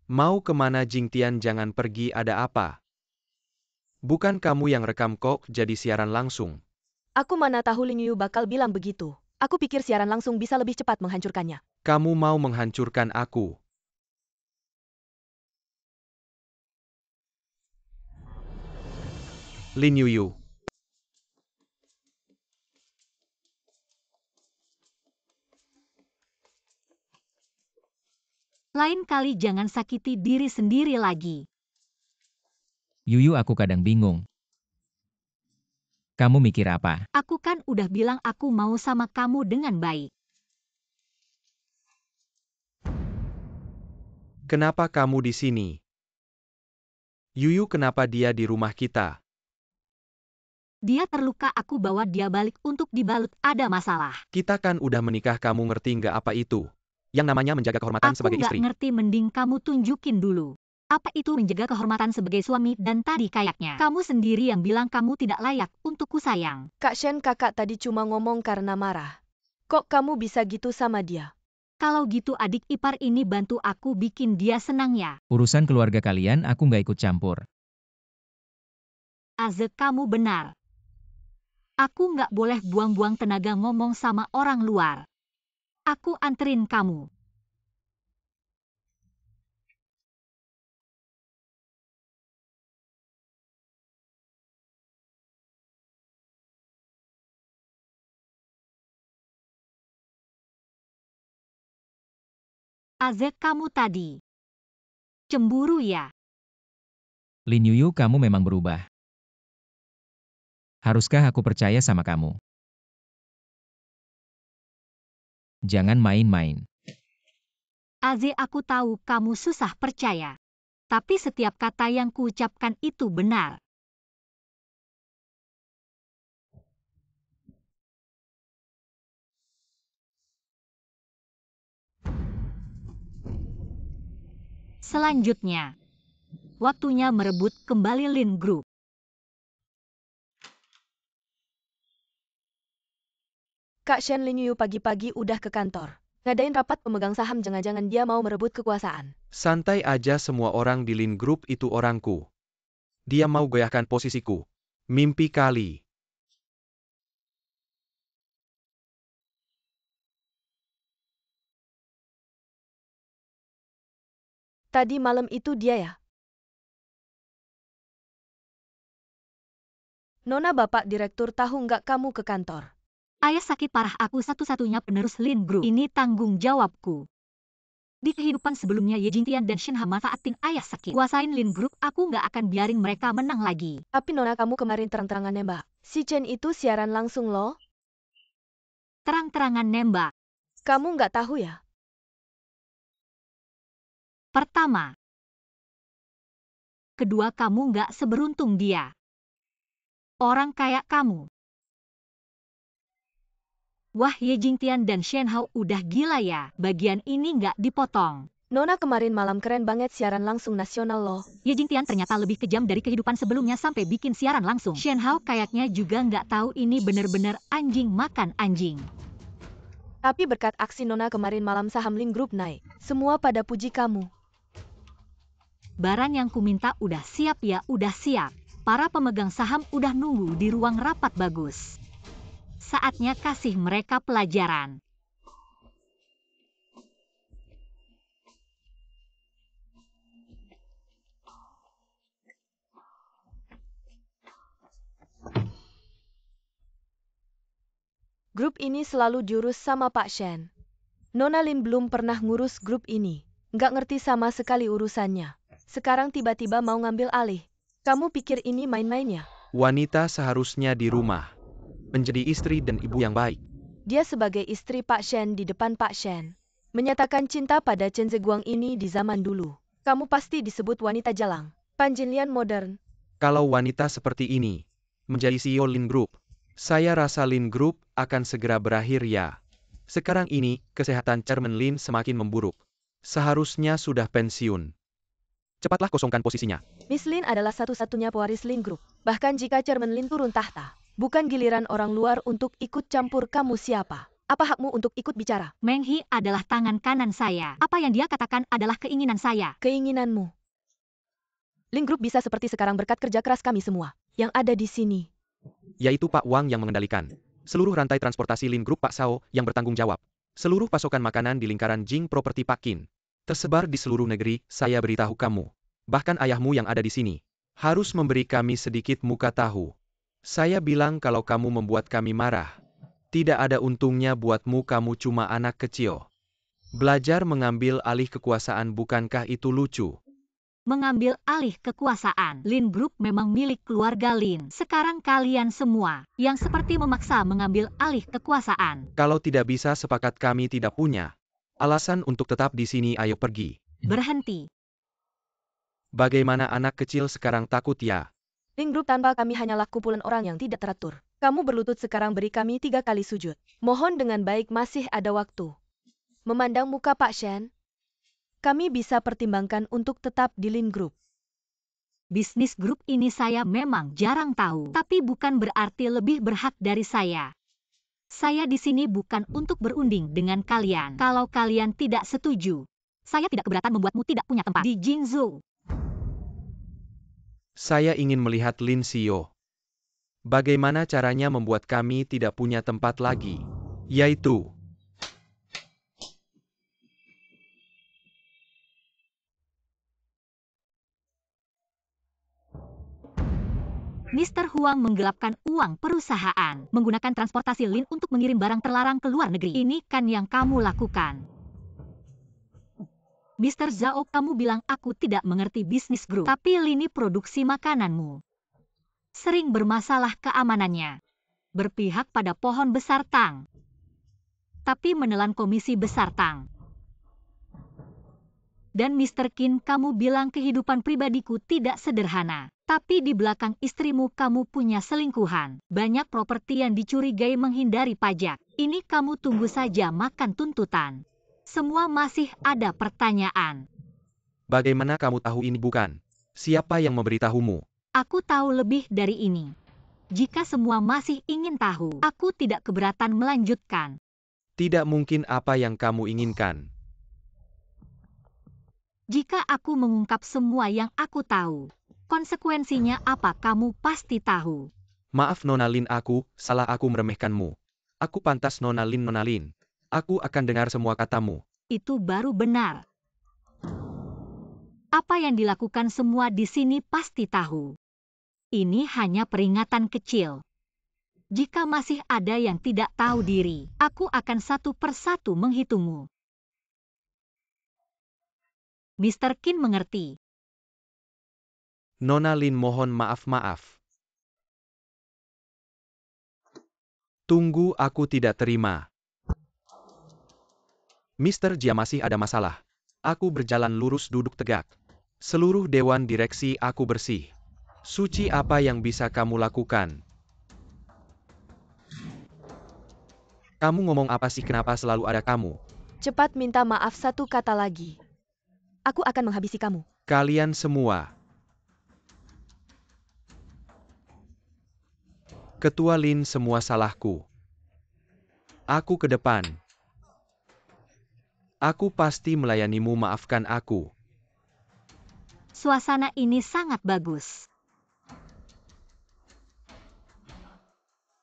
Mau kemana Jingtian? Jangan pergi, ada apa? Bukan kamu yang rekam kok, jadi siaran langsung. Aku mana tahu Lin Yu bakal bilang begitu. Aku pikir siaran langsung bisa lebih cepat menghancurkannya. Kamu mau menghancurkan aku. Lin Yu. Lain kali jangan sakiti diri sendiri lagi. Yuyu, aku kadang bingung. Kamu mikir apa? Aku kan udah bilang aku mau sama kamu dengan baik. Kenapa kamu di sini? Yuyu, kenapa dia di rumah kita? Dia terluka, aku bawa dia balik untuk dibalut, ada masalah. Kita kan udah menikah, kamu ngerti nggak apa itu? Yang namanya menjaga kehormatan Aku sebagai nggak istri. ngerti, mending kamu tunjukin dulu. Apa itu menjaga kehormatan sebagai suami? Dan tadi kayaknya kamu sendiri yang bilang kamu tidak layak untukku, sayang. Kak Shen, kakak tadi cuma ngomong karena marah. Kok kamu bisa gitu sama dia? Kalau gitu adik ipar ini bantu aku bikin dia senang ya. Urusan keluarga kalian aku nggak ikut campur. Aze, kamu benar. Aku nggak boleh buang-buang tenaga ngomong sama orang luar. Aku anterin kamu. Aze, kamu tadi cemburu ya? Lin Yuyu, kamu memang berubah. Haruskah aku percaya sama kamu? Jangan main-main. Aze, aku tahu kamu susah percaya. Tapi setiap kata yang kuucapkan itu benar. Selanjutnya, waktunya merebut kembali Lin Group. Kak Shen, Lin Yu pagi-pagi udah ke kantor. Ngadain rapat pemegang saham, jangan-jangan dia mau merebut kekuasaan. Santai aja, semua orang di Lin Group itu orangku. Dia mau goyahkan posisiku. Mimpi kali. Tadi malam itu dia ya? Nona, Bapak Direktur tahu nggak kamu ke kantor? Ayah sakit parah, aku satu-satunya penerus Lin Group. Ini tanggung jawabku. Di kehidupan sebelumnya Ye Jingtian dan Shen Hao manfaatin ayah sakit. Kuasain Lin Group, aku nggak akan biarin mereka menang lagi. Tapi Nona, kamu kemarin terang-terangan nembak. Si Chen itu siaran langsung loh. Terang-terangan nembak. Kamu nggak tahu ya? Pertama. Kedua, kamu nggak seberuntung dia. Orang kayak kamu. Wah, Ye Jingtian dan Shen Hao udah gila ya, bagian ini nggak dipotong. Nona, kemarin malam keren banget siaran langsung nasional loh. Ye Jingtian ternyata lebih kejam dari kehidupan sebelumnya sampai bikin siaran langsung. Shen Hao kayaknya juga nggak tahu ini bener-bener anjing makan anjing. Tapi berkat aksi Nona kemarin malam saham Lin Group naik. Semua pada puji kamu. Barang yang kuminta udah siap ya, udah siap. Para pemegang saham udah nunggu di ruang rapat bagus. Saatnya kasih mereka pelajaran. Grup ini selalu diurus sama Pak Shen. Nona Lin belum pernah ngurus grup ini. Nggak ngerti sama sekali urusannya. Sekarang tiba-tiba mau ngambil alih. Kamu pikir ini main-mainnya? Wanita seharusnya di rumah, menjadi istri dan ibu yang baik. Dia sebagai istri Pak Shen di depan Pak Shen, menyatakan cinta pada Chen Zeguang ini di zaman dulu. Kamu pasti disebut wanita jalang. Panjinlian modern. Kalau wanita seperti ini menjadi CEO Lin Group, saya rasa Lin Group akan segera berakhir ya. Sekarang ini, kesehatan Chairman Lin semakin memburuk. Seharusnya sudah pensiun. Cepatlah kosongkan posisinya. Miss Lin adalah satu-satunya pewaris Lin Group. Bahkan jika Chairman Lin turun tahta, bukan giliran orang luar untuk ikut campur. Kamu siapa? Apa hakmu untuk ikut bicara? Meng He adalah tangan kanan saya. Apa yang dia katakan adalah keinginan saya. Keinginanmu. Lin Group bisa seperti sekarang berkat kerja keras kami semua yang ada di sini. Yaitu Pak Wang yang mengendalikan seluruh rantai transportasi Lin Group. Pak Sao yang bertanggung jawab seluruh pasokan makanan di lingkaran Jing Property Pak Qin. Tersebar di seluruh negeri. Saya beritahu kamu, bahkan ayahmu yang ada di sini, harus memberi kami sedikit muka tahu. Saya bilang kalau kamu membuat kami marah, tidak ada untungnya buatmu, kamu cuma anak kecil. Belajar mengambil alih kekuasaan, bukankah itu lucu? Mengambil alih kekuasaan. Lin Group memang milik keluarga Lin. Sekarang kalian semua yang seperti memaksa mengambil alih kekuasaan. Kalau tidak bisa sepakat, kami tidak punya alasan untuk tetap di sini. Ayo pergi. Berhenti. Bagaimana anak kecil sekarang takut ya? Lin Group tanpa kami hanyalah kumpulan orang yang tidak teratur. Kamu berlutut sekarang, beri kami 3 kali sujud. Mohon dengan baik, masih ada waktu. Memandang muka Pak Shen, kami bisa pertimbangkan untuk tetap di Lin Group. Bisnis grup ini saya memang jarang tahu, tapi bukan berarti lebih berhak dari saya. Saya di sini bukan untuk berunding dengan kalian. Kalau kalian tidak setuju, saya tidak keberatan membuatmu tidak punya tempat di Jingzhou. Saya ingin melihat Lin CEO. Bagaimana caranya membuat kami tidak punya tempat lagi? Yaitu Mr. Huang menggelapkan uang perusahaan, menggunakan transportasi Lin untuk mengirim barang terlarang ke luar negeri. Ini kan yang kamu lakukan. Mr. Zhao, kamu bilang aku tidak mengerti bisnis grup, tapi lini produksi makananmu sering bermasalah keamanannya. Berpihak pada pohon besar Tang, tapi menelan komisi besar Tang. Dan Mr. Qin, kamu bilang kehidupan pribadiku tidak sederhana. Tapi di belakang istrimu kamu punya selingkuhan. Banyak properti yang dicurigai menghindari pajak. Ini kamu tunggu saja makan tuntutan. Semua masih ada pertanyaan. bagaimana kamu tahu ini? Bukan. Siapa yang memberitahumu? Aku tahu lebih dari ini. Jika semua masih ingin tahu, aku tidak keberatan melanjutkan. Tidak mungkin. Apa yang kamu inginkan? Jika aku mengungkap semua yang aku tahu, konsekuensinya apa kamu pasti tahu. Maaf Nona Lin, aku salah, aku meremehkanmu. Aku pantas Nona Lin, Nona Lin. Aku akan dengar semua katamu. Itu baru benar. Apa yang dilakukan semua di sini pasti tahu. Ini hanya peringatan kecil. Jika masih ada yang tidak tahu diri, aku akan satu persatu menghitungmu. Mr. Qin mengerti. Nona Lin, mohon maaf. Tunggu, aku tidak terima. Mr. Jia, masih ada masalah. Aku berjalan lurus, duduk tegak. Seluruh dewan direksi aku bersih. Suci, apa yang bisa kamu lakukan? Kamu ngomong apa sih? Kenapa selalu ada kamu? Cepat minta maaf, 1 kata lagi. Aku akan menghabisi kamu. Kalian semua. Ketua Lin, semua salahku. Aku ke depan. Aku pasti melayanimu, maafkan aku. Suasana ini sangat bagus.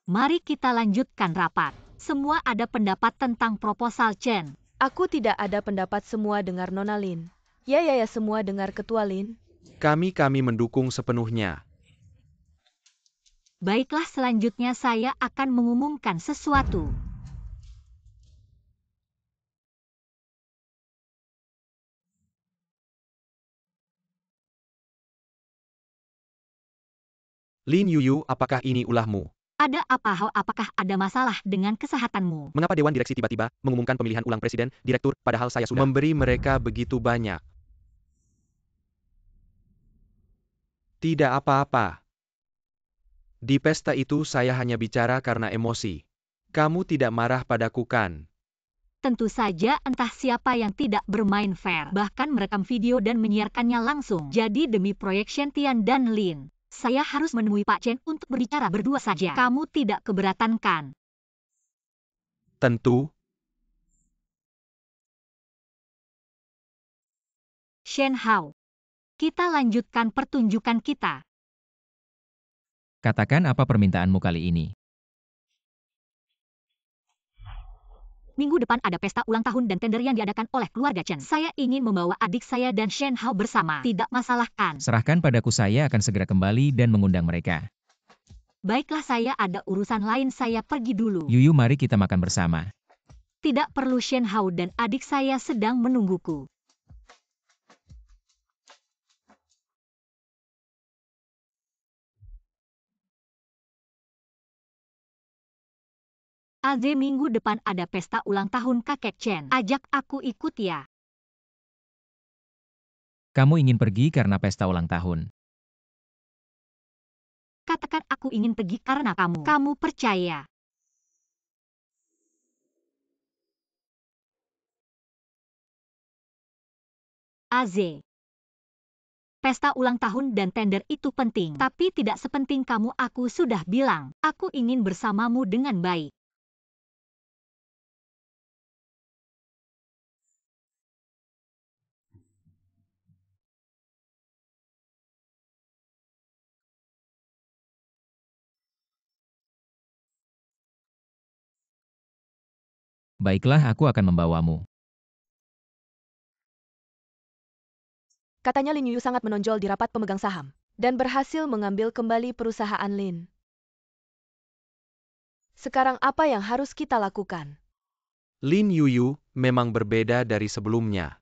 Mari kita lanjutkan rapat. Semua ada pendapat tentang proposal Chen. Aku tidak ada pendapat. Semua dengar Nona Lin. Ya, semua dengar Ketua Lin. Kami mendukung sepenuhnya. Baiklah, selanjutnya saya akan mengumumkan sesuatu. Lin Yuyu, apakah ini ulahmu? Ada apa Hao? Apakah ada masalah dengan kesehatanmu? Mengapa Dewan Direksi tiba-tiba mengumumkan pemilihan ulang presiden, direktur, padahal saya sudah memberi mereka begitu banyak? Tidak apa-apa. Di pesta itu saya hanya bicara karena emosi. Kamu tidak marah padaku kan? Tentu saja entah siapa yang tidak bermain fair. Bahkan merekam video dan menyiarkannya langsung. Jadi demi proyek Shen Tian dan Lin, saya harus menemui Pak Chen untuk berbicara berdua saja. Kamu tidak keberatan kan? Tentu. Shen Hao, kita lanjutkan pertunjukan kita. Katakan apa permintaanmu kali ini. Minggu depan ada pesta ulang tahun dan tender yang diadakan oleh keluarga Chen. Saya ingin membawa adik saya dan Shen Hao bersama. Tidak masalah kan? Serahkan padaku, saya akan segera kembali dan mengundang mereka. Baiklah, saya ada urusan lain, saya pergi dulu. Yuyu, mari kita makan bersama. Tidak perlu, Shen Hao dan adik saya sedang menungguku. Aze, minggu depan ada pesta ulang tahun kakek Chen. Ajak aku ikut ya. Kamu ingin pergi karena pesta ulang tahun. Katakan aku ingin pergi karena kamu. Kamu percaya? Aze, pesta ulang tahun dan tender itu penting, tapi tidak sepenting kamu. Aku sudah bilang, aku ingin bersamamu dengan baik. Baiklah, aku akan membawamu. Katanya Lin Yuyu sangat menonjol di rapat pemegang saham dan berhasil mengambil kembali perusahaan Lin. Sekarang apa yang harus kita lakukan? Lin Yuyu memang berbeda dari sebelumnya.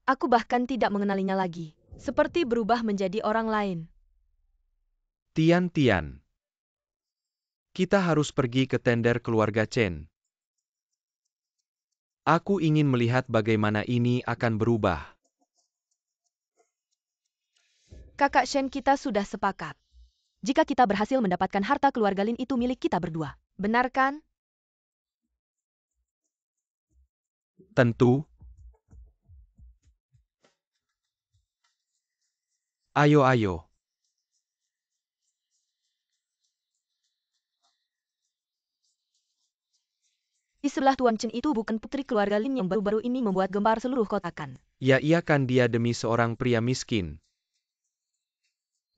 Aku bahkan tidak mengenalinya lagi, seperti berubah menjadi orang lain. Tian. Kita harus pergi ke tender keluarga Chen. Aku ingin melihat bagaimana ini akan berubah. Kakak Shen, kita sudah sepakat. Jika kita berhasil mendapatkan harta keluarga Lin, itu milik kita berdua. Benar kan? Tentu. Ayo. Di sebelah Tuan Chen itu bukan putri keluarga Lin yang baru-baru ini membuat gempar seluruh kota kan? Ya, iya kan, dia demi seorang pria miskin.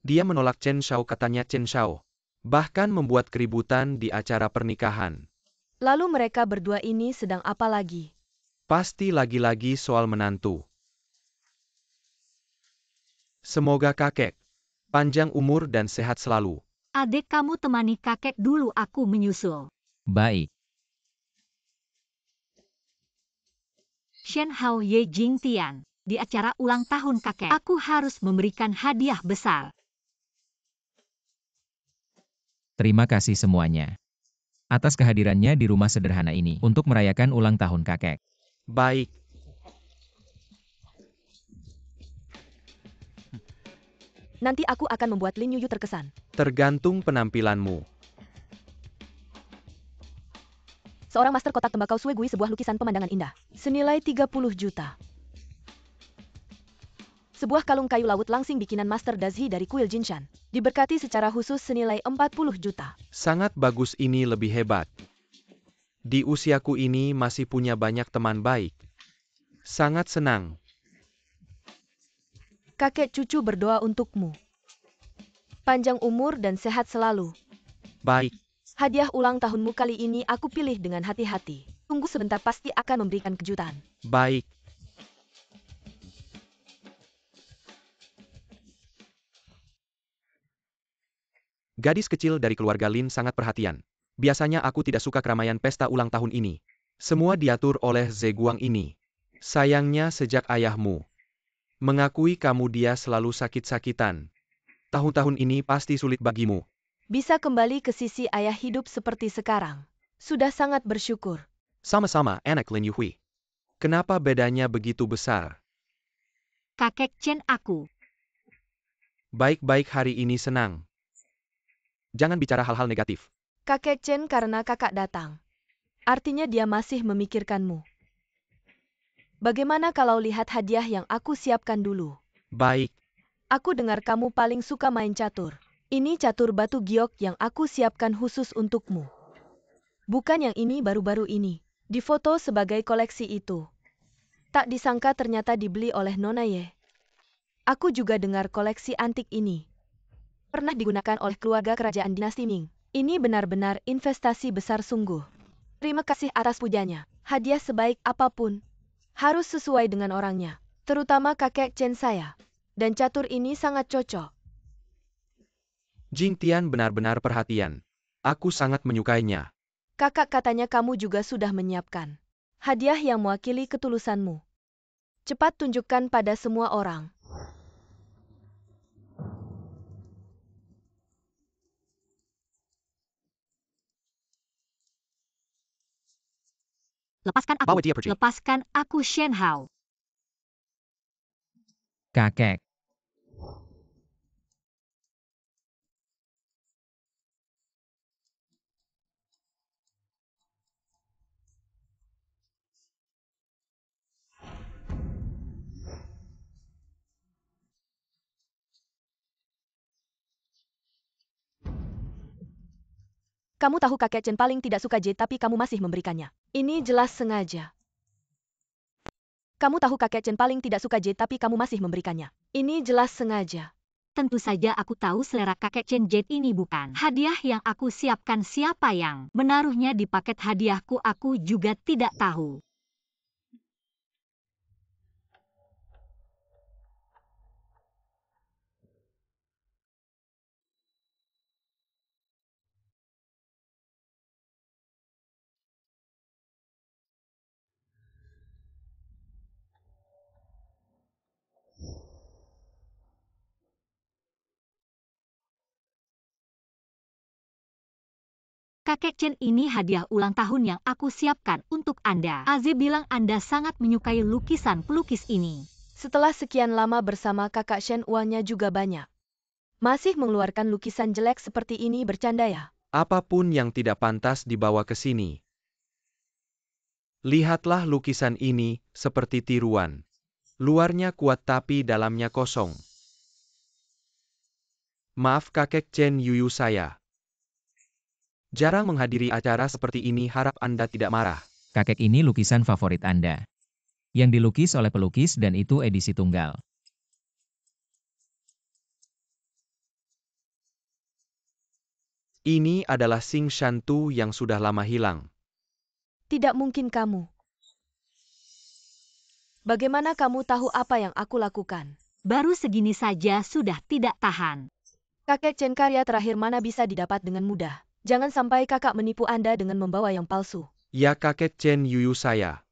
Dia menolak Chen Shao, katanya Chen Shao bahkan membuat keributan di acara pernikahan. Lalu mereka berdua ini sedang apa lagi? Pasti lagi-lagi soal menantu. Semoga kakek panjang umur dan sehat selalu. Adik, kamu temani kakek dulu, aku menyusul. Baik. Shen Hao Ye Jing Tian, di acara ulang tahun kakek, aku harus memberikan hadiah besar. Terima kasih semuanya atas kehadirannya di rumah sederhana ini untuk merayakan ulang tahun kakek. Baik. Nanti aku akan membuat Lin Yuyu terkesan. Tergantung penampilanmu. Seorang master kotak tembakau Sue Gui, sebuah lukisan pemandangan indah. Senilai 30 juta. Sebuah kalung kayu laut langsing bikinan Master Dazhi dari kuil Jinshan. Diberkati secara khusus senilai 40 juta. Sangat bagus, ini lebih hebat. Di usiaku ini masih punya banyak teman baik. Sangat senang. Kakek cucu berdoa untukmu. Panjang umur dan sehat selalu. Baik. Hadiah ulang tahunmu kali ini aku pilih dengan hati-hati. Tunggu sebentar, pasti akan memberikan kejutan. Baik. Gadis kecil dari keluarga Lin sangat perhatian. Biasanya aku tidak suka keramaian pesta ulang tahun ini. Semua diatur oleh Ze Guang ini. Sayangnya sejak ayahmu mengakui kamu, dia selalu sakit-sakitan. Tahun-tahun ini pasti sulit bagimu. Bisa kembali ke sisi ayah hidup seperti sekarang. Sudah sangat bersyukur. Sama-sama, anak Lin Yuhui. Kenapa bedanya begitu besar? Kakek Chen aku. Baik-baik hari ini senang. Jangan bicara hal-hal negatif. Kakek Chen karena kakak datang. Artinya dia masih memikirkanmu. Bagaimana kalau lihat hadiah yang aku siapkan dulu? Baik. Aku dengar kamu paling suka main catur. Ini catur batu giok yang aku siapkan khusus untukmu. Bukan yang ini baru-baru ini. Difoto sebagai koleksi itu. Tak disangka ternyata dibeli oleh Nona Ye. Aku juga dengar koleksi antik ini pernah digunakan oleh keluarga kerajaan dinasti Ming. Ini benar-benar investasi besar sungguh. Terima kasih atas pujanya. Hadiah sebaik apapun harus sesuai dengan orangnya. Terutama kakek Chen saya. Dan catur ini sangat cocok. Jing Tian benar-benar perhatian. Aku sangat menyukainya. Kakak katanya kamu juga sudah menyiapkan hadiah yang mewakili ketulusanmu. Cepat tunjukkan pada semua orang. Lepaskan aku. Bawa dia pergi. Lepaskan aku Shen Hao. Kakek. Kamu tahu kakek Chen paling tidak suka jade tapi kamu masih memberikannya. Ini jelas sengaja. Kamu tahu kakek Chen paling tidak suka jade tapi kamu masih memberikannya. Ini jelas sengaja. Tentu saja aku tahu selera kakek Chen Jade ini bukan hadiah yang aku siapkan. Siapa yang menaruhnya di paket hadiahku aku juga tidak tahu. Kakek Chen ini hadiah ulang tahun yang aku siapkan untuk Anda. Aziz bilang Anda sangat menyukai lukisan pelukis ini. Setelah sekian lama bersama kakak Shen uangnya juga banyak. Masih mengeluarkan lukisan jelek seperti ini bercanda ya? Apapun yang tidak pantas dibawa ke sini. Lihatlah lukisan ini, seperti tiruan. Luarnya kuat tapi dalamnya kosong. Maaf kakek Chen Yuyu saya. Jarang menghadiri acara seperti ini, harap Anda tidak marah. Kakek ini lukisan favorit Anda. Yang dilukis oleh pelukis dan itu edisi tunggal. Ini adalah Xing Shantu yang sudah lama hilang. Tidak mungkin kamu. Bagaimana kamu tahu apa yang aku lakukan? Baru segini saja sudah tidak tahan. Kakek Chen karya terakhir mana bisa didapat dengan mudah. Jangan sampai kakak menipu Anda dengan membawa yang palsu. Ya kakek Chen Yuyu saya.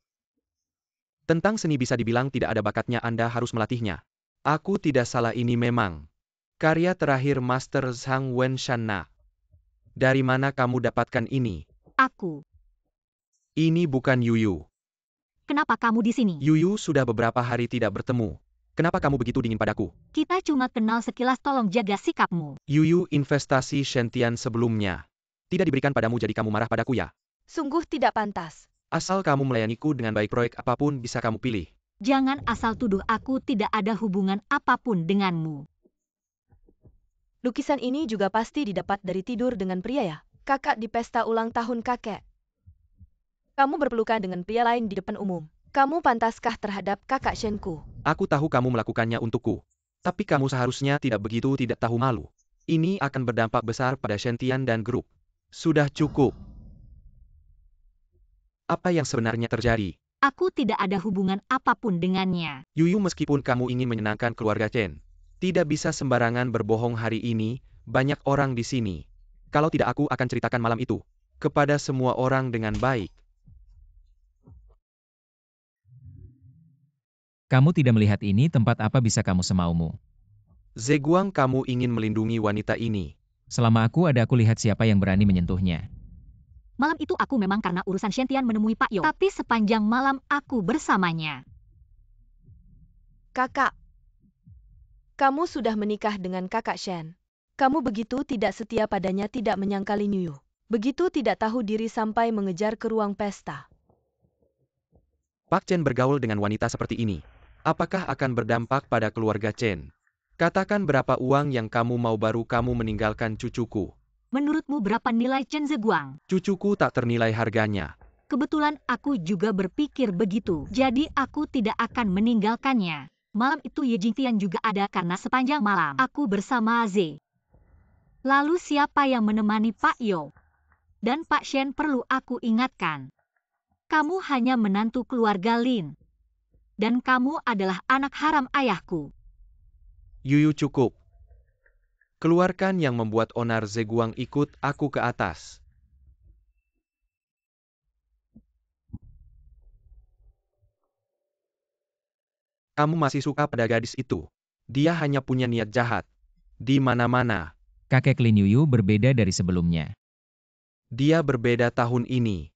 Tentang seni bisa dibilang tidak ada bakatnya, Anda harus melatihnya. Aku tidak salah, ini memang karya terakhir Master Zhang Wenshanna. Dari mana kamu dapatkan ini? Aku. Ini bukan Yuyu. Kenapa kamu di sini? Yuyu sudah beberapa hari tidak bertemu. Kenapa kamu begitu dingin padaku? Kita cuma kenal sekilas, tolong jaga sikapmu. Yuyu investasi Shen-Tian sebelumnya tidak diberikan padamu, jadi kamu marah padaku ya? Sungguh tidak pantas. Asal kamu melayaniku dengan baik, proyek apapun bisa kamu pilih. Jangan asal tuduh, aku tidak ada hubungan apapun denganmu. Lukisan ini juga pasti didapat dari tidur dengan pria ya? Kakak di pesta ulang tahun kakek. Kamu berpelukan dengan pria lain di depan umum. Kamu pantaskah terhadap kakak Shenku? Aku tahu kamu melakukannya untukku. Tapi kamu seharusnya tidak begitu tidak tahu malu. Ini akan berdampak besar pada Shen-Tian dan grup. Sudah cukup. Apa yang sebenarnya terjadi? Aku tidak ada hubungan apapun dengannya. Yuyu, meskipun kamu ingin menyenangkan keluarga Chen, tidak bisa sembarangan berbohong hari ini, banyak orang di sini. Kalau tidak, aku akan ceritakan malam itu kepada semua orang dengan baik. Kamu tidak melihat ini tempat apa, bisa kamu semaumu. Zeguang, kamu ingin melindungi wanita ini. Selama aku ada, aku lihat siapa yang berani menyentuhnya. Malam itu aku memang karena urusan Shen Tian menemui Pak Yo. Tapi sepanjang malam aku bersamanya. Kakak, kamu sudah menikah dengan kakak Shen. Kamu begitu tidak setia padanya, tidak menyangkali Lin Yuyu. Begitu tidak tahu diri sampai mengejar ke ruang pesta. Pak Chen bergaul dengan wanita seperti ini. Apakah akan berdampak pada keluarga Chen? Katakan berapa uang yang kamu mau baru kamu meninggalkan cucuku. Menurutmu berapa nilai Chen Zeguang? Cucuku tak ternilai harganya. Kebetulan aku juga berpikir begitu. Jadi aku tidak akan meninggalkannya. Malam itu Ye Jingtian juga ada karena sepanjang malam aku bersama Z. Lalu siapa yang menemani Pak Yo? Dan Pak Shen, perlu aku ingatkan. Kamu hanya menantu keluarga Lin. Dan kamu adalah anak haram ayahku. Yuyu, cukup. Keluarkan yang membuat onar Zeguang ikut aku ke atas. Kamu masih suka pada gadis itu. Dia hanya punya niat jahat. Di mana-mana. Kakek Lin Yuyu berbeda dari sebelumnya. Dia berbeda tahun ini.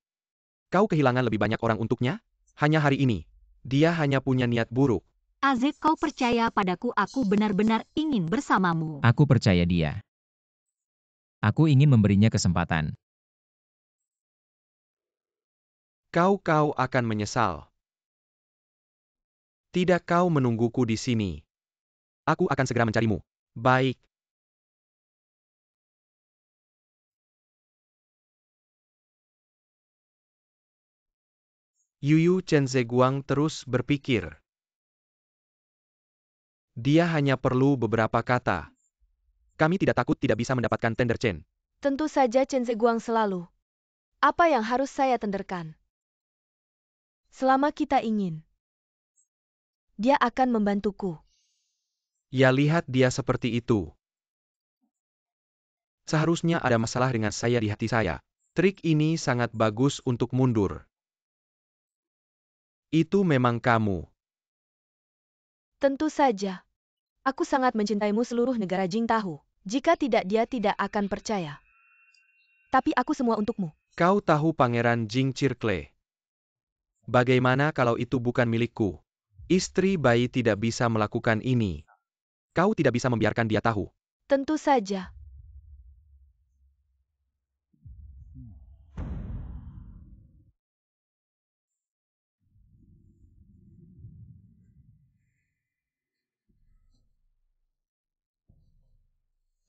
Kau kehilangan lebih banyak orang untuknya? Hanya hari ini. Dia hanya punya niat buruk. Azek, kau percaya padaku, aku benar-benar ingin bersamamu. Aku percaya dia. Aku ingin memberinya kesempatan. Kau akan menyesal. Tidak, kau menungguku di sini. Aku akan segera mencarimu. Baik. Yuyu Chen Zeguang terus berpikir. Dia hanya perlu beberapa kata. Kami tidak takut tidak bisa mendapatkan tender Chen. Tentu saja Chen Zeguang selalu. Apa yang harus saya tenderkan? Selama kita ingin. Dia akan membantuku. Ya, lihat dia seperti itu. Seharusnya ada masalah dengan saya di hati saya. Trik ini sangat bagus untuk mundur. Itu memang kamu. Tentu saja. Aku sangat mencintaimu, seluruh negara Jing tahu. Jika tidak, dia tidak akan percaya. Tapi aku semua untukmu. Kau tahu Pangeran Jing Circle. Bagaimana kalau itu bukan milikku? Istri bayi tidak bisa melakukan ini. Kau tidak bisa membiarkan dia tahu. Tentu saja.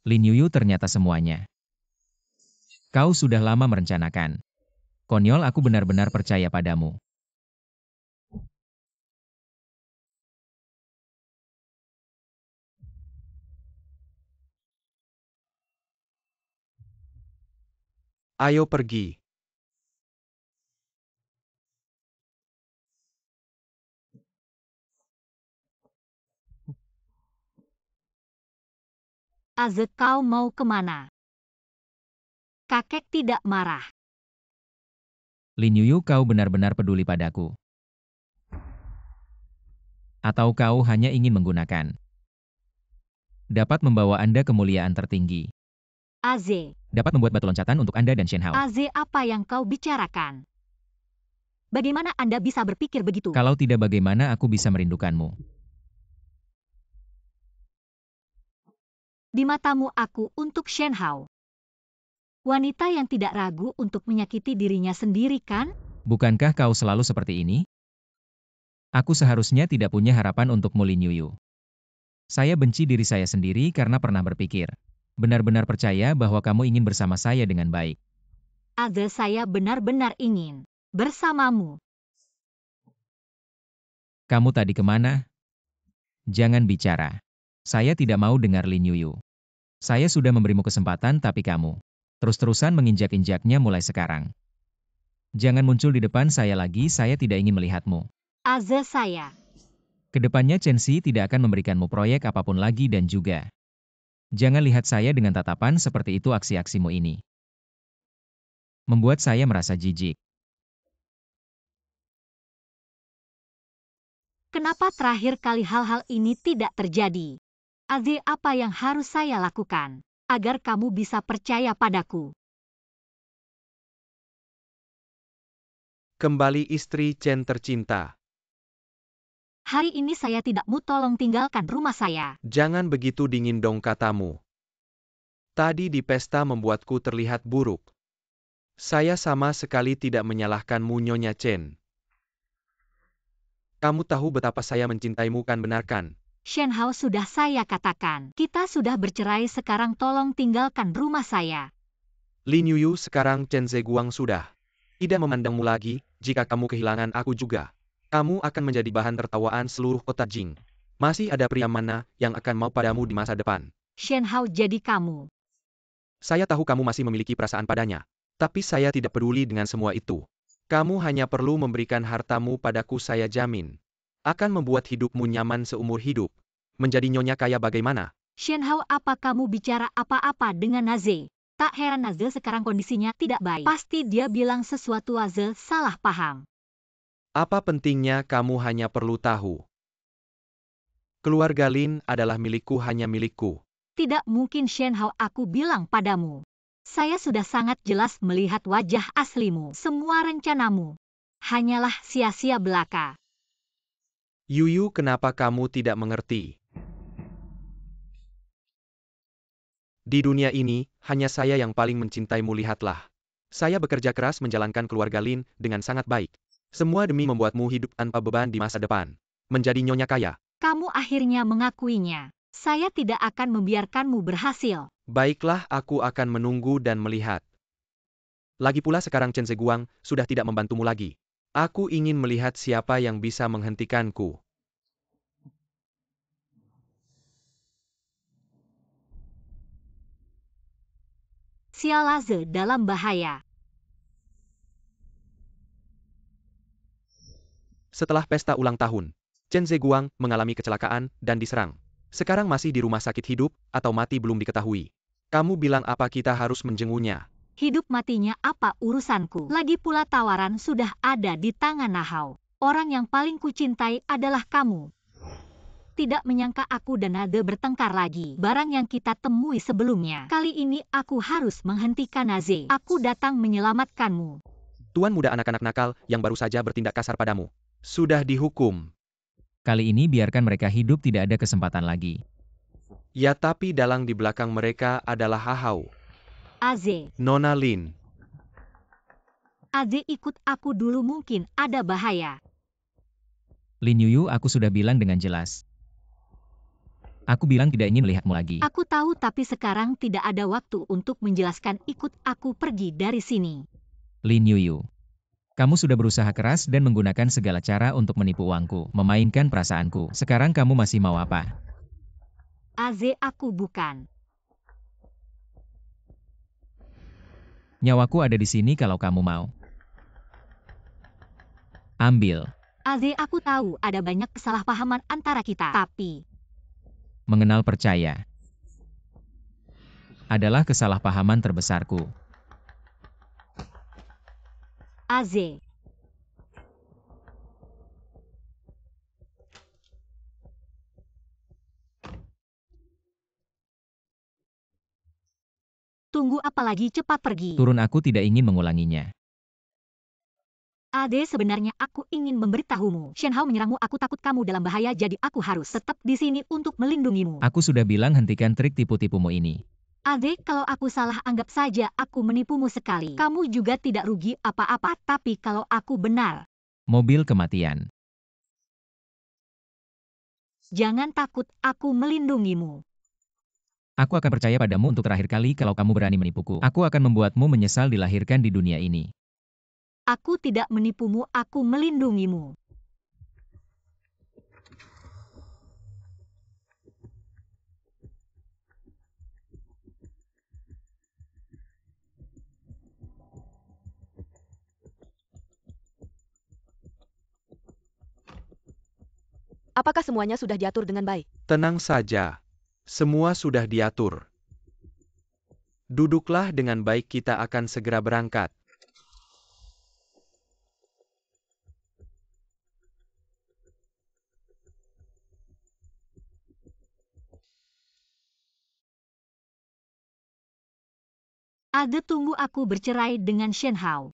Lin Yuyu ternyata semuanya. Kau sudah lama merencanakan. Konyol, aku benar-benar percaya padamu. Ayo pergi. Azek, kau mau kemana? Kakek tidak marah. Lin Yuyu, kau benar-benar peduli padaku. Atau kau hanya ingin menggunakan? Dapat membawa Anda kemuliaan tertinggi. Aze. Dapat membuat batu loncatan untuk Anda dan Shen Hao. Aze, apa yang kau bicarakan? Bagaimana Anda bisa berpikir begitu? Kalau tidak, bagaimana aku bisa merindukanmu? Di matamu aku untuk Shen Hao. Wanita yang tidak ragu untuk menyakiti dirinya sendiri, kan? Bukankah kau selalu seperti ini? Aku seharusnya tidak punya harapan untukmu, Lin Yuyu. Saya benci diri saya sendiri karena pernah berpikir. Benar-benar percaya bahwa kamu ingin bersama saya dengan baik. Aze, saya benar-benar ingin bersamamu. Kamu tadi kemana? Jangan bicara. Saya tidak mau dengar, Lin Yuyu. Saya sudah memberimu kesempatan, tapi kamu terus-terusan menginjak-injaknya mulai sekarang. Jangan muncul di depan saya lagi, saya tidak ingin melihatmu. Aze, saya. Kedepannya Chen Si tidak akan memberikanmu proyek apapun lagi dan juga jangan lihat saya dengan tatapan seperti itu. Aksi-aksimu ini membuat saya merasa jijik. Kenapa terakhir kali hal-hal ini tidak terjadi? Aze, apa yang harus saya lakukan agar kamu bisa percaya padaku? Kembali istri Chen tercinta. Hari ini saya tidak mau tolong tinggalkan rumah saya. Jangan begitu dingin dong katamu. Tadi di pesta membuatku terlihat buruk. Saya sama sekali tidak menyalahkanmu Nyonya Chen. Kamu tahu betapa saya mencintaimu kan, benar kan? Shen Hao, sudah saya katakan. Kita sudah bercerai, sekarang tolong tinggalkan rumah saya. Lin Yuyu, sekarang Chen Zeguang sudah tidak memandangmu lagi. Jika kamu kehilangan aku juga, kamu akan menjadi bahan tertawaan seluruh kota Jing. Masih ada pria mana yang akan mau padamu di masa depan? Shen Hao, jadi kamu. Saya tahu kamu masih memiliki perasaan padanya. Tapi saya tidak peduli dengan semua itu. Kamu hanya perlu memberikan hartamu padaku, saya jamin akan membuat hidupmu nyaman seumur hidup. Menjadi nyonya kaya bagaimana? Shen Hao, apa kamu bicara apa-apa dengan Aze? Tak heran Aze sekarang kondisinya tidak baik. Pasti dia bilang sesuatu, Aze salah paham. Apa pentingnya kamu hanya perlu tahu? Keluarga Lin adalah milikku, hanya milikku. Tidak mungkin Shen Hao, aku bilang padamu. Saya sudah sangat jelas melihat wajah aslimu. Semua rencanamu hanyalah sia-sia belaka. Yuyu, kenapa kamu tidak mengerti? Di dunia ini, hanya saya yang paling mencintaimu, lihatlah. Saya bekerja keras menjalankan keluarga Lin dengan sangat baik. Semua demi membuatmu hidup tanpa beban di masa depan. Menjadi nyonya kaya. Kamu akhirnya mengakuinya. Saya tidak akan membiarkanmu berhasil. Baiklah, aku akan menunggu dan melihat. Lagi pula sekarang Chen Zeguang sudah tidak membantumu lagi. Aku ingin melihat siapa yang bisa menghentikanku. Sialaze dalam bahaya. Setelah pesta ulang tahun, Chen Zeguang mengalami kecelakaan dan diserang. Sekarang masih di rumah sakit, hidup atau mati belum diketahui. Kamu bilang apa kita harus menjenguknya? Hidup matinya apa urusanku? Lagi pula tawaran sudah ada di tangan Nahau. Orang yang paling kucintai adalah kamu. Tidak menyangka aku dan Nade bertengkar lagi. Barang yang kita temui sebelumnya. Kali ini aku harus menghentikan Naze. Aku datang menyelamatkanmu. Tuan muda anak-anak nakal yang baru saja bertindak kasar padamu sudah dihukum. Kali ini biarkan mereka hidup, tidak ada kesempatan lagi. Ya, tapi dalang di belakang mereka adalah Hahau, Aze. Nona Lin. Aze, ikut aku dulu, mungkin ada bahaya. Lin Yuyu, aku sudah bilang dengan jelas. Aku bilang tidak ingin melihatmu lagi. Aku tahu, tapi sekarang tidak ada waktu untuk menjelaskan. Ikut aku pergi dari sini. Lin Yuyu, kamu sudah berusaha keras dan menggunakan segala cara untuk menipu uangku, memainkan perasaanku. Sekarang kamu masih mau apa? Aze, aku bukan. Nyawaku ada di sini kalau kamu mau. Ambil. Aze, aku tahu ada banyak kesalahpahaman antara kita, tapi Mengenal percaya adalah kesalahpahaman terbesarku. Aze. Tunggu apa lagi, cepat pergi. Turun, aku tidak ingin mengulanginya. Ade, sebenarnya aku ingin memberitahumu. Shen Hao menyerangmu, aku takut kamu dalam bahaya, jadi aku harus tetap di sini untuk melindungimu. Aku sudah bilang hentikan trik tipu-tipumu ini. Ade, kalau aku salah, anggap saja aku menipumu sekali. Kamu juga tidak rugi apa-apa, tapi kalau aku benar. Mobil kematian. Jangan takut, aku melindungimu. Aku akan percaya padamu untuk terakhir kali kalau kamu berani menipuku. Aku akan membuatmu menyesal dilahirkan di dunia ini. Aku tidak menipumu, aku melindungimu. Apakah semuanya sudah diatur dengan baik? Tenang saja. Semua sudah diatur. Duduklah dengan baik, kita akan segera berangkat. Ade tunggu aku bercerai dengan Shen Hao.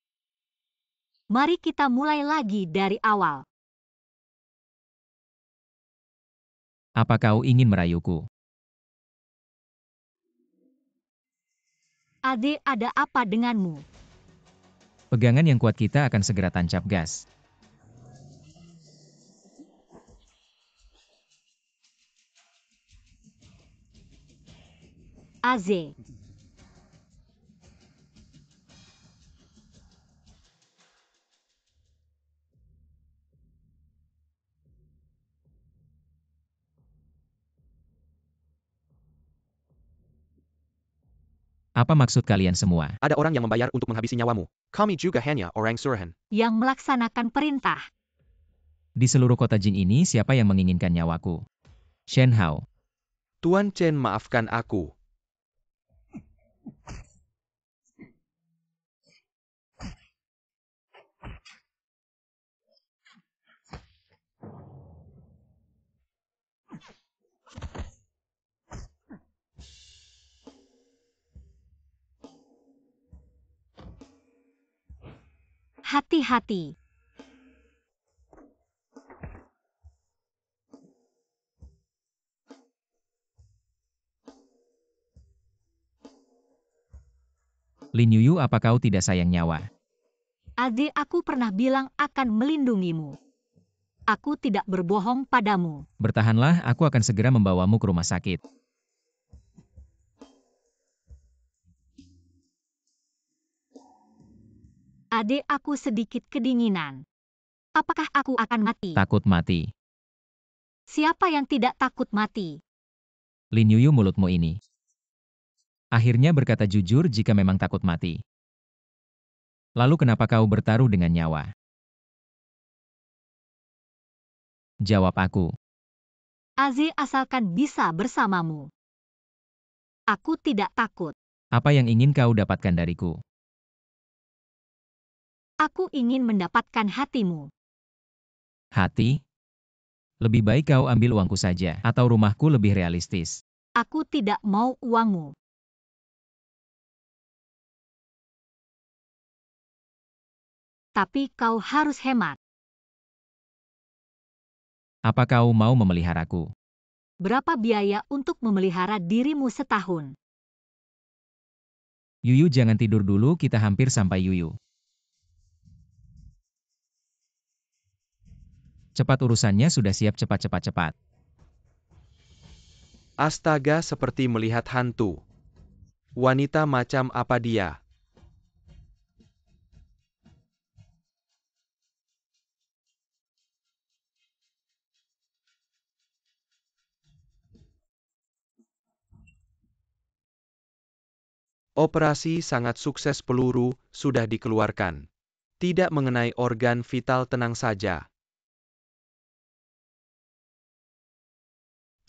Mari kita mulai lagi dari awal. Apa kau ingin merayuku? Ade, ada apa denganmu? Pegangan yang kuat kita akan segera tancap gas. Aze. Apa maksud kalian semua? Ada orang yang membayar untuk menghabisi nyawamu. Kami juga hanya orang suruhan. Yang melaksanakan perintah. Di seluruh kota jin ini siapa yang menginginkan nyawaku? Shen Hao. Tuan Chen, maafkan aku. Hati-hati. Lin Yuyu, apa kau tidak sayang nyawa? Ade, aku pernah bilang akan melindungimu. Aku tidak berbohong padamu. Bertahanlah, aku akan segera membawamu ke rumah sakit. Ade, aku sedikit kedinginan. Apakah aku akan mati? Takut mati. Siapa yang tidak takut mati? Lin Yuyu, mulutmu ini. Akhirnya berkata jujur jika memang takut mati. Lalu kenapa kau bertaruh dengan nyawa? Jawab aku. Aze, asalkan bisa bersamamu. Aku tidak takut. Apa yang ingin kau dapatkan dariku? Aku ingin mendapatkan hatimu. Hati? Lebih baik kau ambil uangku saja, atau rumahku lebih realistis. Aku tidak mau uangmu. Tapi kau harus hemat. Apa kau mau memeliharaku? Berapa biaya untuk memelihara dirimu setahun? Yuyu, jangan tidur dulu, kita hampir sampai Yuyu. Cepat, urusannya sudah siap, cepat. Astaga, seperti melihat hantu. Wanita macam apa dia? Operasi sangat sukses, peluru sudah dikeluarkan. Tidak mengenai organ vital, tenang saja.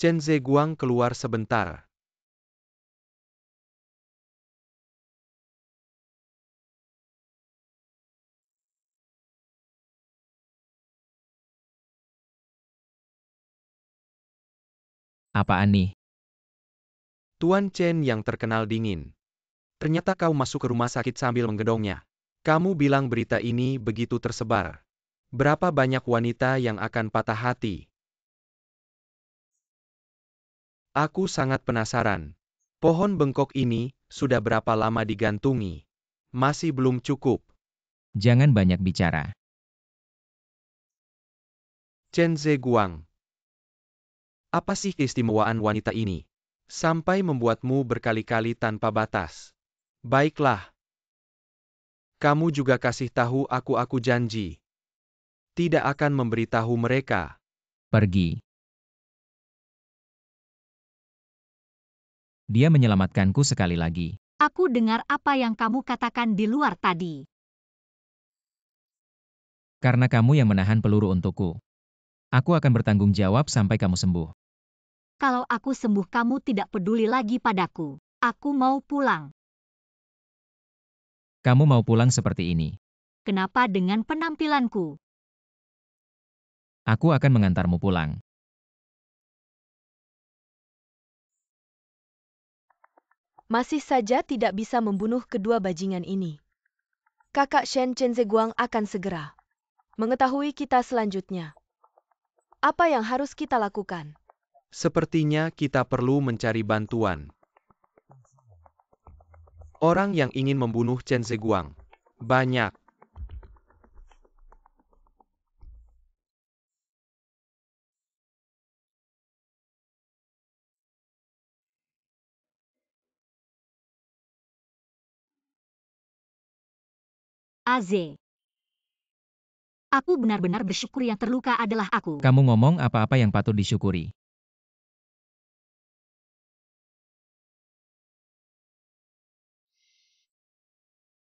Chen Zeguang keluar sebentar. Apaan nih? Tuan Chen yang terkenal dingin. Ternyata kau masuk ke rumah sakit sambil menggedongnya. Kamu bilang berita ini begitu tersebar. Berapa banyak wanita yang akan patah hati? Aku sangat penasaran. Pohon bengkok ini sudah berapa lama digantungi? Masih belum cukup. Jangan banyak bicara. Chen Zeguang. Apa sih keistimewaan wanita ini? Sampai membuatmu berkali-kali tanpa batas. Baiklah. Kamu juga kasih tahu aku janji. Tidak akan memberitahu mereka. Pergi. Dia menyelamatkanku sekali lagi. Aku dengar apa yang kamu katakan di luar tadi. Karena kamu yang menahan peluru untukku. Aku akan bertanggung jawab sampai kamu sembuh. Kalau aku sembuh, kamu tidak peduli lagi padaku. Aku mau pulang. Kamu mau pulang seperti ini. Kenapa dengan penampilanku? Aku akan mengantarmu pulang. masih saja tidak bisa membunuh kedua bajingan ini. Kakak Shen Chen Zeguang akan segera mengetahui kita selanjutnya. Apa yang harus kita lakukan? Sepertinya kita perlu mencari bantuan. Orang yang ingin membunuh Chen Zeguang. Banyak. Aze. Aku benar-benar bersyukur yang terluka adalah aku. Kamu ngomong apa-apa yang patut disyukuri.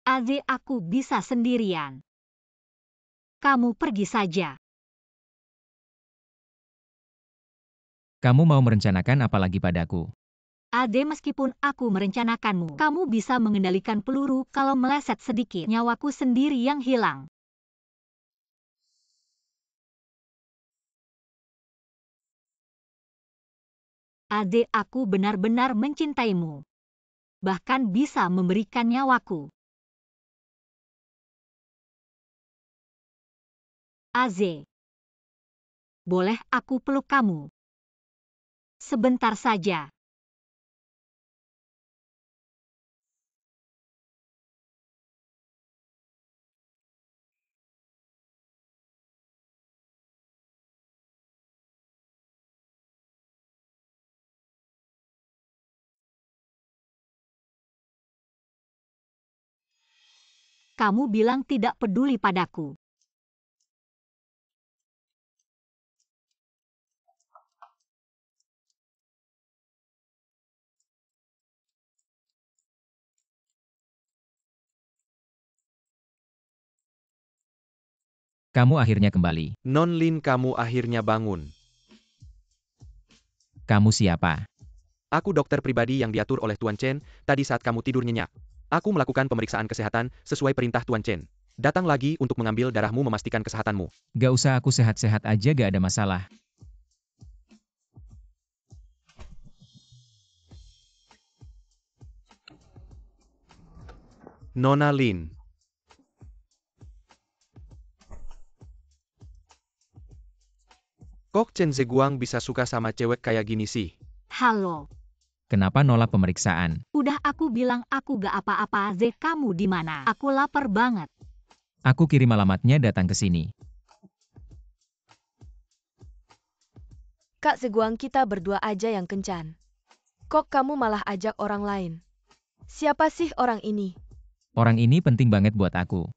Aze, aku bisa sendirian. Kamu pergi saja. Kamu mau merencanakan apa lagi padaku? Ade, meskipun aku merencanakanmu, kamu bisa mengendalikan peluru kalau meleset sedikit. Nyawaku sendiri yang hilang. Ade, aku benar-benar mencintaimu. Bahkan bisa memberikan nyawaku. Aze. Boleh aku peluk kamu? Sebentar saja. Kamu bilang tidak peduli padaku. Kamu akhirnya kembali. Non Lin, kamu akhirnya bangun. Kamu siapa? Aku dokter pribadi yang diatur oleh Tuan Chen tadi saat kamu tidur nyenyak. Aku melakukan pemeriksaan kesehatan sesuai perintah Tuan Chen. Datang lagi untuk mengambil darahmu memastikan kesehatanmu. Gak usah, aku sehat-sehat aja, gak ada masalah. Nona Lin. Kok Chen Zeguang bisa suka sama cewek kayak gini sih? Halo. Kenapa nolak pemeriksaan? Udah aku bilang aku gak apa-apa. Aze, kamu di mana? Aku lapar banget. Aku kirim alamatnya, datang ke sini. Kak Zeguang, kita berdua aja yang kencan. Kok kamu malah ajak orang lain? Siapa sih orang ini? Orang ini penting banget buat aku.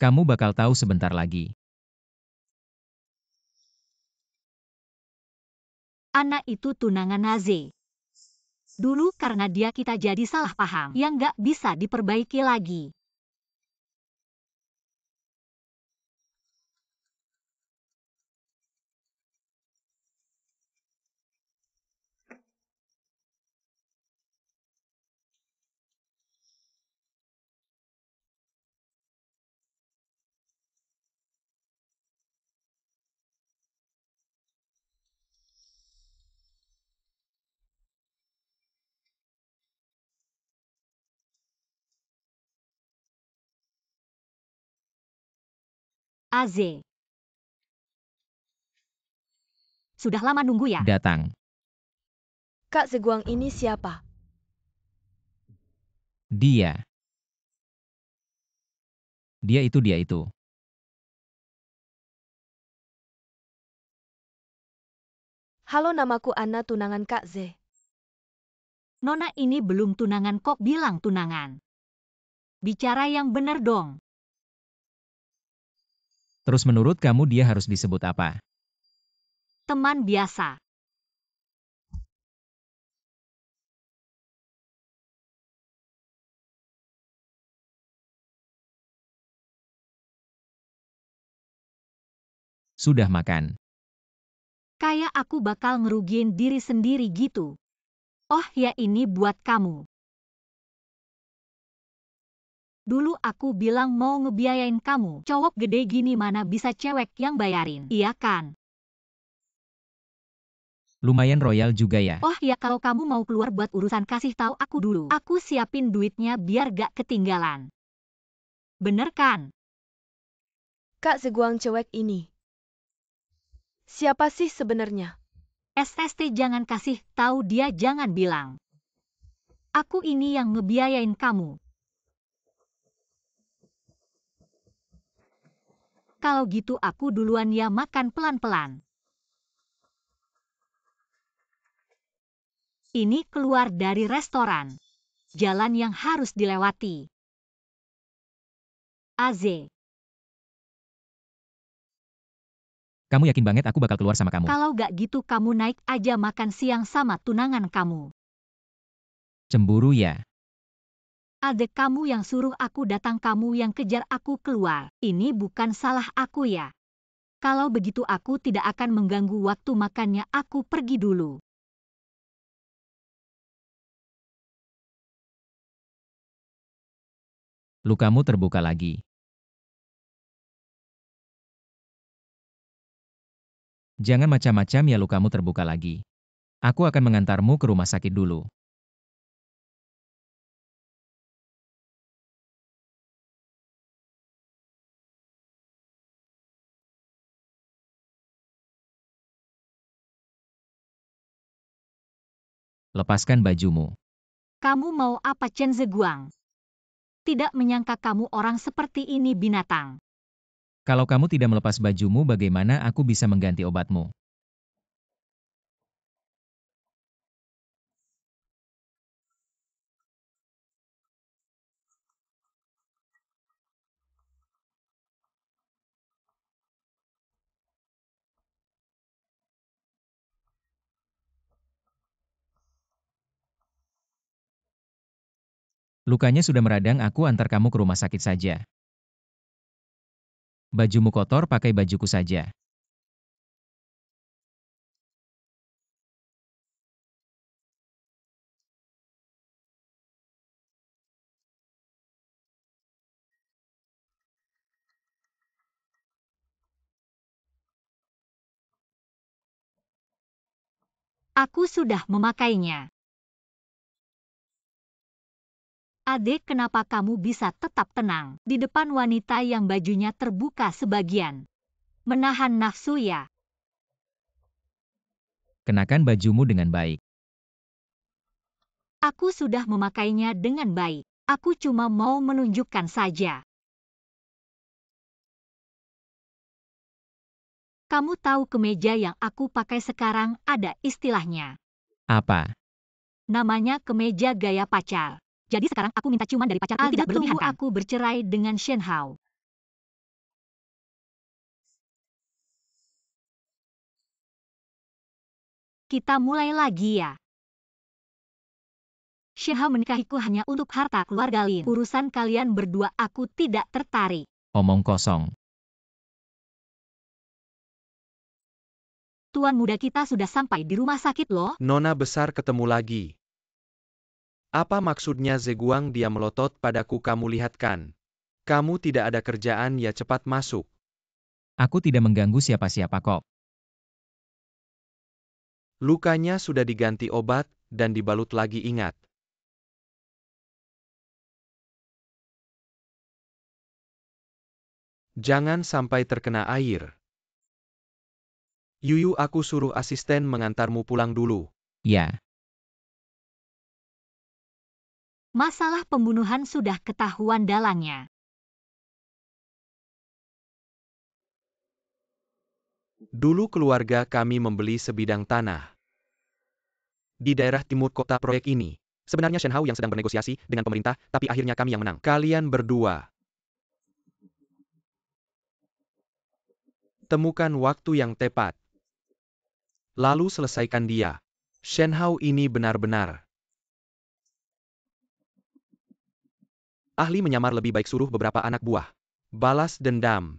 Kamu bakal tahu sebentar lagi. Anak itu tunangan Aze. Dulu karena dia kita jadi salah paham yang gak bisa diperbaiki lagi. Aze. Sudah lama nunggu ya? Datang. Kak Zeguang ini siapa? Dia. Dia itu. Halo, namaku Anna, tunangan Kak Ze. Nona ini belum tunangan kok bilang tunangan. Bicara yang bener dong. Terus menurut kamu dia harus disebut apa? Teman biasa. Sudah makan. Kayak aku bakal ngerugiin diri sendiri gitu. Oh ya, ini buat kamu. Dulu aku bilang mau ngebiayain kamu. Cowok gede gini mana bisa cewek yang bayarin, iya kan? Lumayan royal juga ya. Oh ya, kalau kamu mau keluar buat urusan kasih tahu aku dulu. Aku siapin duitnya biar gak ketinggalan. Bener kan? Kak Zeguang cewek ini. Siapa sih sebenarnya? SST jangan kasih tahu dia, jangan bilang. Aku ini yang ngebiayain kamu. Kalau gitu aku duluan ya, makan pelan-pelan. Ini keluar dari restoran. Jalan yang harus dilewati. AZ. Kamu yakin banget aku bakal keluar sama kamu? Kalau gak gitu kamu naik aja makan siang sama tunangan kamu. Cemburu ya? Adek kamu yang suruh aku datang, kamu yang kejar aku keluar. Ini bukan salah aku ya. Kalau begitu aku tidak akan mengganggu waktu makannya, aku pergi dulu. Lukamu terbuka lagi. Jangan macam-macam ya, lukamu terbuka lagi. Aku akan mengantarmu ke rumah sakit dulu. Lepaskan bajumu. Kamu mau apa, Chen Zeguang? Tidak menyangka kamu orang seperti ini, binatang. Kalau kamu tidak melepas bajumu, bagaimana aku bisa mengganti obatmu? Lukanya sudah meradang, aku antar kamu ke rumah sakit saja. Bajumu kotor, pakai bajuku saja. Aku sudah memakainya. Adek, kenapa kamu bisa tetap tenang di depan wanita yang bajunya terbuka sebagian? Menahan nafsu ya? Kenakan bajumu dengan baik. Aku sudah memakainya dengan baik. Aku cuma mau menunjukkan saja. Kamu tahu kemeja yang aku pakai sekarang ada istilahnya. Apa? Namanya kemeja gaya pacar. Jadi sekarang aku minta ciuman dari pacarku, tidak berlebihan kan? Aku bercerai dengan Shen Hao. Kita mulai lagi ya. Shen Hao menikahiku hanya untuk harta keluarga Lin. Urusan kalian berdua aku tidak tertarik. Omong kosong. Tuan muda kita sudah sampai di rumah sakit loh. Nona besar ketemu lagi. Apa maksudnya Zeguang? Dia melotot padaku. Kamu lihat kan? Kamu tidak ada kerjaan ya, cepat masuk. Aku tidak mengganggu siapa-siapa kok. Lukanya sudah diganti obat, dan dibalut lagi, ingat. Jangan sampai terkena air. Yuyu, aku suruh asisten mengantarmu pulang dulu. Ya. Masalah pembunuhan sudah ketahuan dalangnya. Dulu keluarga kami membeli sebidang tanah di daerah timur kota. Proyek ini sebenarnya Shen Hao yang sedang bernegosiasi dengan pemerintah, tapi akhirnya kami yang menang. Kalian berdua temukan waktu yang tepat, lalu selesaikan dia. Shen Hao ini benar-benar ahli menyamar. Lebih baik suruh beberapa anak buah balas dendam.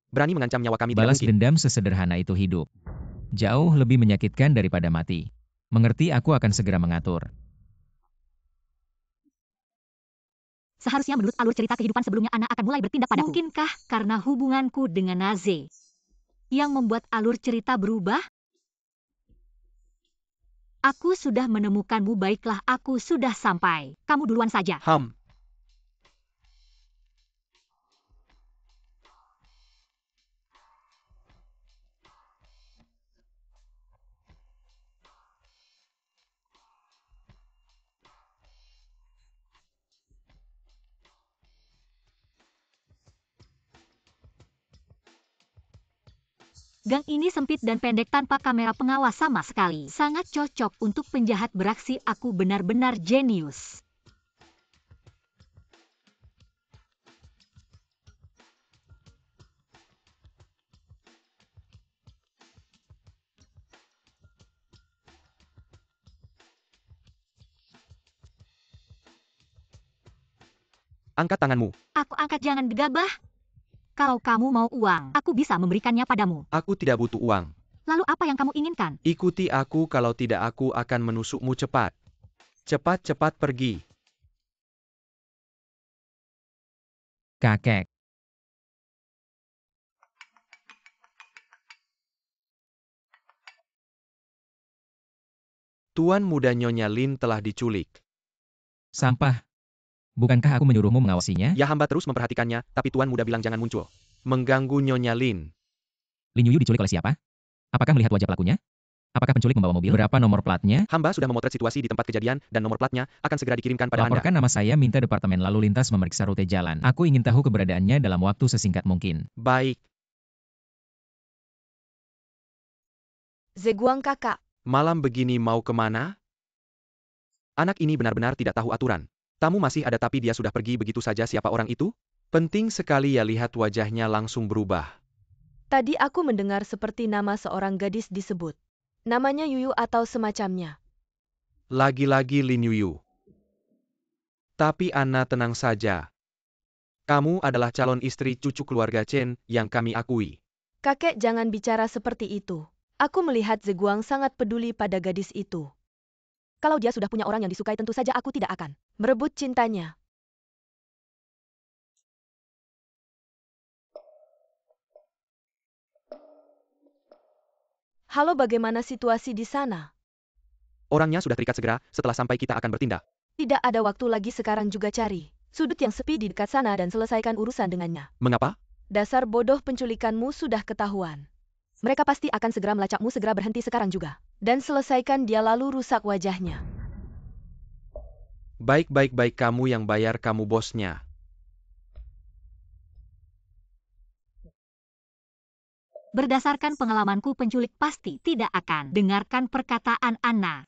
Berani mengancam nyawa kami, tidak Balas mungkin. dendam sesederhana itu hidup. Jauh lebih menyakitkan daripada mati. Mengerti, aku akan segera mengatur. Seharusnya menurut alur cerita kehidupan sebelumnya, Ana akan mulai bertindak padaku. Mungkinkah karena hubunganku dengan Naze? yang membuat alur cerita berubah? Aku sudah menemukanmu, baiklah aku sudah sampai. Kamu duluan saja. Gang ini sempit dan pendek tanpa kamera pengawas sama sekali. Sangat cocok untuk penjahat beraksi. Aku benar-benar jenius. Angkat tanganmu. Aku angkat, jangan gegabah. Kalau kamu mau uang, aku bisa memberikannya padamu. Aku tidak butuh uang. Lalu apa yang kamu inginkan? Ikuti aku, kalau tidak aku akan menusukmu cepat. Cepat-cepat pergi. Kakek. Tuan muda Nyonya Lin telah diculik. Sampah. Bukankah aku menyuruhmu mengawasinya? Ya, hamba terus memperhatikannya, tapi tuan muda bilang jangan muncul. Mengganggu Nyonya Lin. Lin Yuyu diculik oleh siapa? Apakah melihat wajah pelakunya? Apakah penculik membawa mobil? Berapa nomor platnya? Hamba sudah memotret situasi di tempat kejadian, dan nomor platnya akan segera dikirimkan pada Anda. Laporkan nama saya, minta Departemen Lalu Lintas memeriksa rute jalan. Aku ingin tahu keberadaannya dalam waktu sesingkat mungkin. Baik. Zeguang kakak. Malam begini mau kemana? Anak ini benar-benar tidak tahu aturan. Tamu masih ada tapi dia sudah pergi begitu saja. Siapa orang itu? Penting sekali ya, lihat wajahnya langsung berubah. Tadi aku mendengar seperti nama seorang gadis disebut. Namanya Yuyu atau semacamnya. Lagi-lagi Lin Yuyu. Tapi Anna, tenang saja. Kamu adalah calon istri cucu keluarga Chen yang kami akui. Kakek, jangan bicara seperti itu. Aku melihat Zeguang sangat peduli pada gadis itu. Kalau dia sudah punya orang yang disukai, tentu saja aku tidak akan merebut cintanya. Halo, bagaimana situasi di sana? Orangnya sudah terikat, segera setelah sampai kita akan bertindak. Tidak ada waktu lagi, sekarang juga cari sudut yang sepi di dekat sana dan selesaikan urusan dengannya. Mengapa? Dasar bodoh, penculikanmu sudah ketahuan. Mereka pasti akan segera melacakmu, segera berhenti sekarang juga. Dan selesaikan dia lalu rusak wajahnya. Baik, kamu yang bayar, kamu bosnya. Berdasarkan pengalamanku, penculik pasti tidak akan dengarkan perkataan Anna.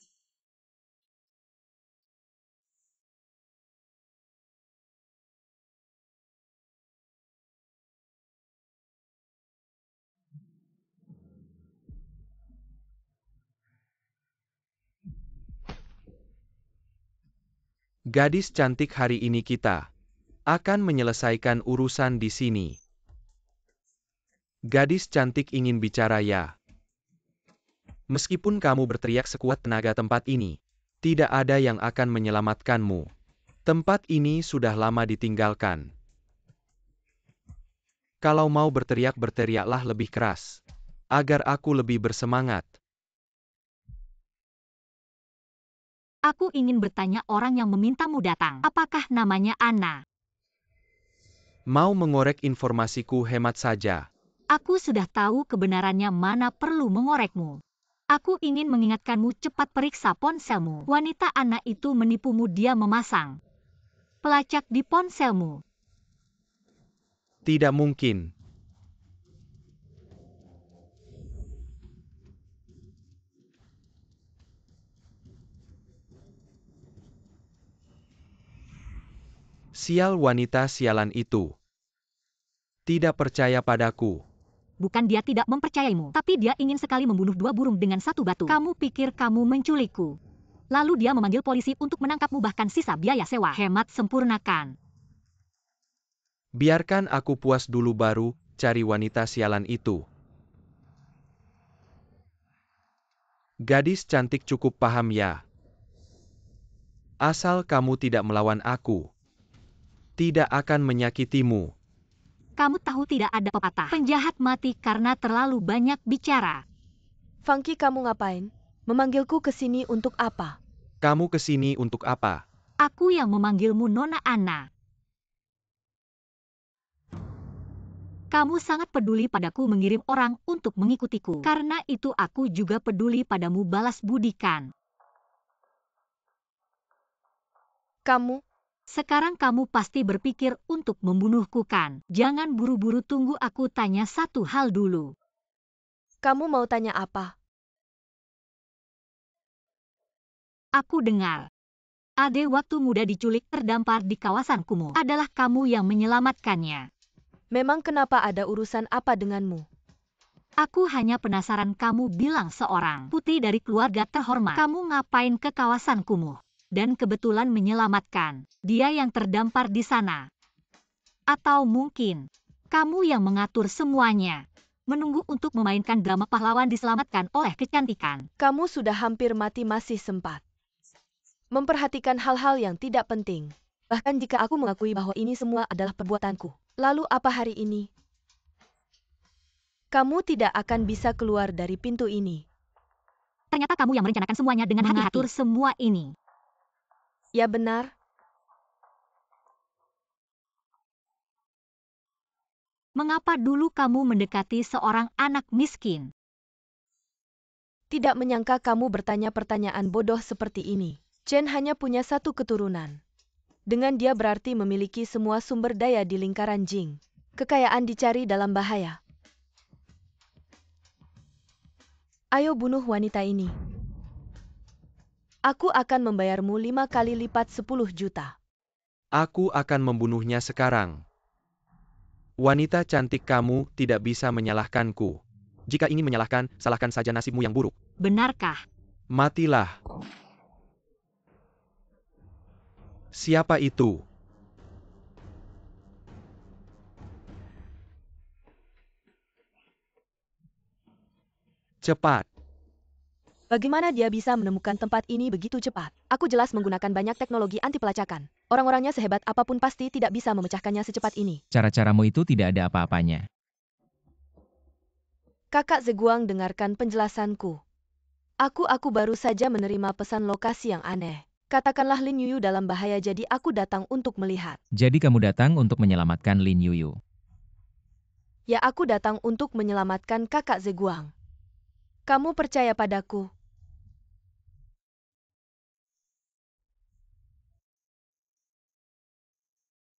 Gadis cantik, hari ini kita akan menyelesaikan urusan di sini. Gadis cantik ingin bicara ya. Meskipun kamu berteriak sekuat tenaga, tempat ini tidak ada yang akan menyelamatkanmu. Tempat ini sudah lama ditinggalkan. Kalau mau berteriak, berteriaklah lebih keras, agar aku lebih bersemangat. Aku ingin bertanya orang yang memintamu datang. Apakah namanya Anna? Mau mengorek informasiku, hemat saja. Aku sudah tahu kebenarannya, mana perlu mengorekmu. Aku ingin mengingatkanmu, cepat periksa ponselmu. Wanita Anna itu menipumu, dia memasang pelacak di ponselmu. Tidak mungkin. Sial, wanita sialan itu tidak percaya padaku. Bukan dia tidak mempercayaimu, tapi dia ingin sekali membunuh dua burung dengan satu batu. Kamu pikir kamu menculikku. Lalu dia memanggil polisi untuk menangkapmu, bahkan sisa biaya sewa. Hemat, sempurnakan. Biarkan aku puas dulu baru cari wanita sialan itu. Gadis cantik, cukup paham ya. Asal kamu tidak melawan aku, tidak akan menyakitimu. Kamu tahu tidak ada pepatah, penjahat mati karena terlalu banyak bicara. Funky, kamu ngapain? Memanggilku ke sini untuk apa? Kamu kesini untuk apa? Aku yang memanggilmu Nona Anna. Kamu sangat peduli padaku mengirim orang untuk mengikutiku. Karena itu aku juga peduli padamu, balas budikan. Kamu? Sekarang kamu pasti berpikir untuk membunuhku kan? Jangan buru-buru, tunggu aku tanya satu hal dulu. Kamu mau tanya apa? Aku dengar. Ade waktu muda diculik terdampar di kawasan kumuh. Adalah kamu yang menyelamatkannya. Memang kenapa, ada urusan apa denganmu? Aku hanya penasaran, kamu bilang seorang putri dari keluarga terhormat. Kamu ngapain ke kawasan kumuh? Dan kebetulan menyelamatkan dia yang terdampar di sana. Atau mungkin kamu yang mengatur semuanya. Menunggu untuk memainkan drama pahlawan diselamatkan oleh kecantikan. Kamu sudah hampir mati masih sempat memperhatikan hal-hal yang tidak penting. Bahkan jika aku mengakui bahwa ini semua adalah perbuatanku. Lalu apa hari ini? Kamu tidak akan bisa keluar dari pintu ini. Ternyata kamu yang merencanakan semuanya dengan hati-hati. Mengatur semua ini. Ya benar. Mengapa dulu kamu mendekati seorang anak miskin? Tidak menyangka kamu bertanya pertanyaan bodoh seperti ini. Chen hanya punya satu keturunan. Dengan dia berarti memiliki semua sumber daya di lingkaran Jing. Kekayaan dicari dalam bahaya. Ayo bunuh wanita ini. Aku akan membayarmu 5 kali lipat 10 juta. Aku akan membunuhnya sekarang. Wanita cantik, kamu tidak bisa menyalahkanku. Jika ingin menyalahkan, salahkan saja nasibmu yang buruk. Benarkah? Matilah. Siapa itu? Cepat. Bagaimana dia bisa menemukan tempat ini begitu cepat? Aku jelas menggunakan banyak teknologi anti pelacakan. Orang-orangnya sehebat apapun pasti tidak bisa memecahkannya secepat ini. Cara-caramu itu tidak ada apa-apanya. Kakak Zeguang, dengarkan penjelasanku. Aku baru saja menerima pesan lokasi yang aneh. Katakanlah Lin Yuyu dalam bahaya, jadi aku datang untuk melihat. Jadi kamu datang untuk menyelamatkan Lin Yuyu. Ya, aku datang untuk menyelamatkan kakak Zeguang. Kamu percaya padaku?